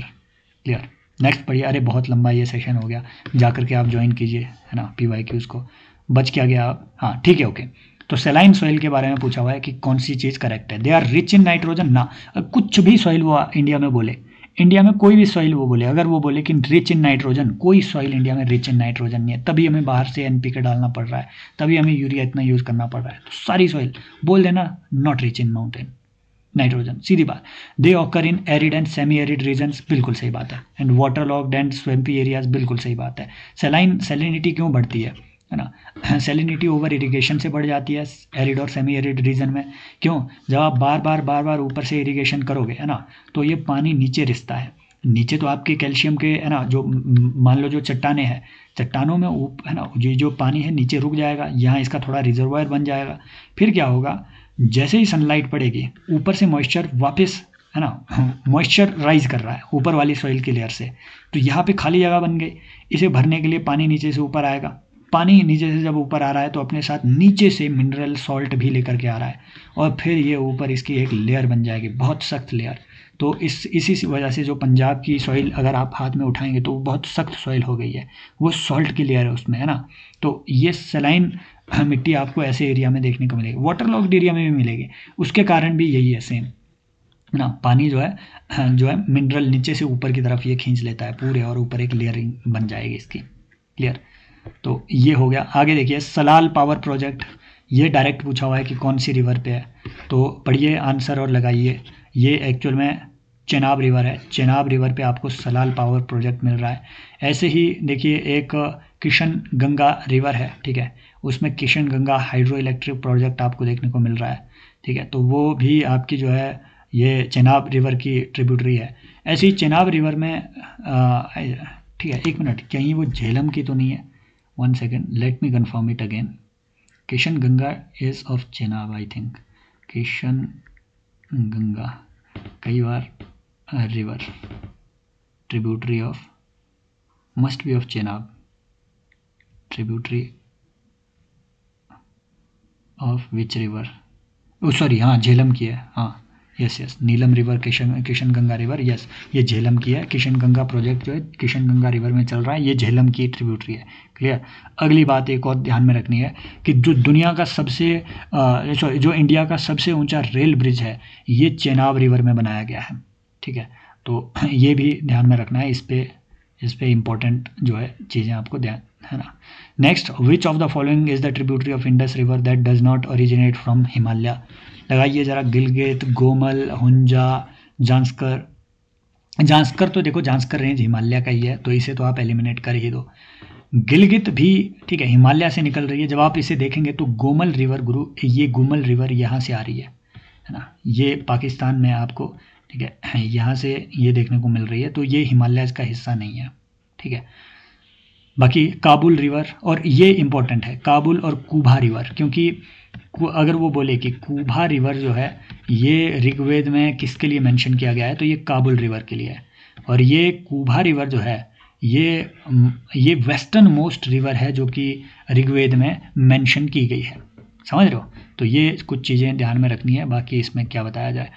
Clear. Next पढ़िए। अरे बहुत लंबा ये सेशन हो गया, जा करके आप ज्वाइन कीजिए, है ना, PYQs को। बच क्या गया आप? हाँ ठीक है, ओके। तो सेलाइन सॉइल के बारे में पूछा हुआ है कि कौन सी चीज़ करेक्ट है। They are rich in nitrogen ना, कुछ भी सॉइल वो इंडिया में बोले, इंडिया में कोई भी सॉइल वो बोले, अगर वो बोले कि रिच इन नाइट्रोजन, कोई सॉइल इंडिया में रिच इन नाइट्रोजन नहीं है, तभी हमें बाहर से NPK डालना पड़ रहा है, तभी हमें यूरिया इतना यूज़ करना पड़ रहा है। तो सारी सॉइल बोल देना not rich in mountain nitrogen, सीधी बात। They occur in arid and semi arid regions, बिल्कुल सही बात है। And waterlogged and swampy areas, बिल्कुल सही बात है। सेलिनिटी क्यों बढ़ती है ना, सेलिनिटी ओवर इरिगेशन से बढ़ जाती है एरिड और सेमी एरिड रीजन में। क्यों? जब आप बार बार ऊपर से इरिगेशन करोगे, है ना, तो ये पानी नीचे रिसता है। नीचे तो आपके कैल्शियम के, है ना, जो मान लो जो चट्टाने हैं, चट्टानों में है ना, जो पानी है नीचे रुक जाएगा, यहाँ इसका थोड़ा रिजर्वायर बन जाएगा। फिर क्या होगा, जैसे ही सनलाइट पड़ेगी ऊपर से मॉइस्चर वापस, है ना, मॉइस्चर राइज कर रहा है ऊपर वाली सॉइल की लेयर से, तो यहाँ पे खाली जगह बन गई। इसे भरने के लिए पानी नीचे से ऊपर आएगा। पानी नीचे से जब ऊपर आ रहा है तो अपने साथ नीचे से मिनरल सॉल्ट भी लेकर के आ रहा है, और फिर ये ऊपर इसकी एक लेयर बन जाएगी, बहुत सख्त लेयर। तो इसी वजह से जो पंजाब की सॉइल अगर आप हाथ में उठाएंगे तो वो बहुत सख्त सॉइल हो गई है, वो सॉल्ट की लेयर है उसमें, है ना। तो ये सलाइन मिट्टी आपको ऐसे एरिया में देखने को मिलेगी, वाटर लॉक्ड एरिया में भी मिलेगी। उसके कारण भी यही है सेम, है ना, पानी जो है मिनरल नीचे से ऊपर की तरफ ये खींच लेता है पूरे, और ऊपर एक लेयरिंग बन जाएगी इसकी। क्लियर। तो ये हो गया। आगे देखिए, सलाल पावर प्रोजेक्ट, ये डायरेक्ट पूछा हुआ है कि कौन सी रिवर पे है, तो पढ़िए आंसर और लगाइए। ये एक्चुअल में चेनाब रिवर है, चेनाब रिवर पे आपको सलाल पावर प्रोजेक्ट मिल रहा है। ऐसे ही देखिए एक किशन गंगा रिवर है, ठीक है, उसमें Kishan Ganga hydro electric project आपको देखने को मिल रहा है, ठीक है, तो वो भी आपकी जो है ये चेनाब रिवर की ट्रिब्यूटरी है। ऐसे ही चेनाब रिवर में ठीक है, एक मिनट, कहीं वो झेलम की तो नहीं है? 1 second, let me confirm it again. Kishan Ganga is of Chenab, I think. Kishan Ganga कई बार river tributary of, must be of Chenab, tributary of which river, oh sorry, हाँ झेलम की है, हाँ yes, Neelam river, Kishan Ganga river, yes ये झेलम की है। किशन गंगा प्रोजेक्ट जो है किशन गंगा रिवर में चल रहा है, ये झेलम की ट्रिब्यूटरी है। क्लियर। अगली बात एक और ध्यान में रखनी है कि जो दुनिया का सबसे जो इंडिया का सबसे ऊंचा रेल ब्रिज है, ये चेनाब रिवर में बनाया गया है, ठीक है, तो ये भी ध्यान में रखना है। इस पे इम्पोर्टेंट जो है चीज़ें आपको ध्यान, है ना। Next, which of the following is the tributary of Indus river that does not originate from Himalaya. लगाइए जरा, गिलगित, गोमल, हुंजा, जांस्कर। जांस्कर तो देखो, जांस्कर रेंज हिमालय का ही है, तो इसे तो आप एलिमिनेट कर ही दो। गिलगित भी ठीक है, हिमालय से निकल रही है। जब आप इसे देखेंगे तो गोमल रिवर, गुरु, ये गोमल रिवर यहाँ से आ रही है ना, ये पाकिस्तान में आपको, ठीक है, यहाँ से ये देखने को मिल रही है, तो ये हिमालय का हिस्सा नहीं है, ठीक है। बाकी काबुल रिवर, और ये इंपॉर्टेंट है, काबुल और कुभा रिवर, क्योंकि अगर वो बोले कि कुभा रिवर जो है ये ऋग्वेद में किसके लिए मेंशन किया गया है, तो ये काबुल रिवर के लिए है। और ये कुभा रिवर जो है ये वेस्टर्न मोस्ट रिवर है जो कि ऋग्वेद में मेंशन की गई है, समझ रहे हो। तो ये कुछ चीज़ें ध्यान में रखनी है। बाकी इसमें क्या बताया जाए,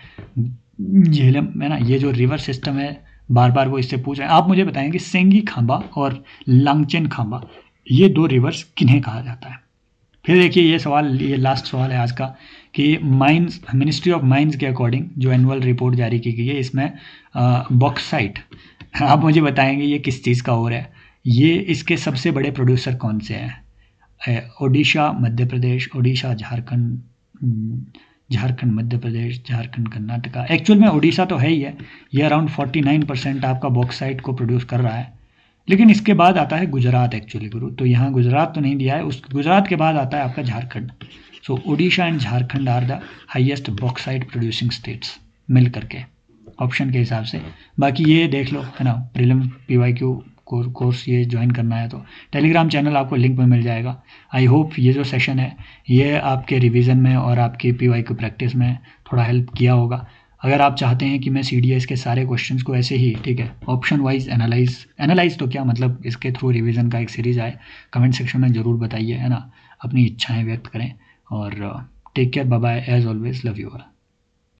झेलम है ना, ये जो रिवर सिस्टम है, बार बार वो इससे पूछ रहे हैं। आप मुझे बताएं कि सेंगी खांबा और लांगचेन खांबा, ये दो रिवर्स किन्हें कहा जाता है। फिर देखिए ये सवाल, ये लास्ट सवाल है आज का, कि माइंस, मिनिस्ट्री ऑफ माइंस के अकॉर्डिंग जो एनुअल रिपोर्ट जारी की गई है, इसमें बॉक्साइट, आप मुझे बताएंगे ये किस चीज़ का ओर है। ये इसके सबसे बड़े प्रोड्यूसर कौन से हैं? ओडिशा, मध्य प्रदेश, ओडिशा, झारखंड, झारखंड, मध्य प्रदेश, झारखंड, कर्नाटका। एक्चुअल में ओडिशा तो है ही है, ये अराउंड 49% आपका बॉक्साइट को प्रोड्यूस कर रहा है। लेकिन इसके बाद आता है गुजरात एक्चुअली गुरु, तो यहाँ गुजरात तो नहीं दिया है, उस गुजरात के बाद आता है आपका Jharkhand. So Odisha and Jharkhand are the highest bauxite producing states मिल करके, ऑप्शन के हिसाब से। बाकी ये देख लो, है ना, प्रीलिम PYQ कोर्स ये ज्वाइन करना है तो टेलीग्राम चैनल आपको लिंक में मिल जाएगा। आई होप ये जो सेशन है ये आपके रिवीजन में और आपकी PYQ प्रैक्टिस में थोड़ा हेल्प किया होगा। अगर आप चाहते हैं कि मैं CDS के सारे क्वेश्चंस को ऐसे ही, ठीक है, ऑप्शन वाइज एनालाइज तो क्या मतलब, इसके थ्रू रिवीजन का एक सीरीज आए, कमेंट सेक्शन में ज़रूर बताइए, है ना, अपनी इच्छाएं व्यक्त करें। और take care, bye bye, as always love you all.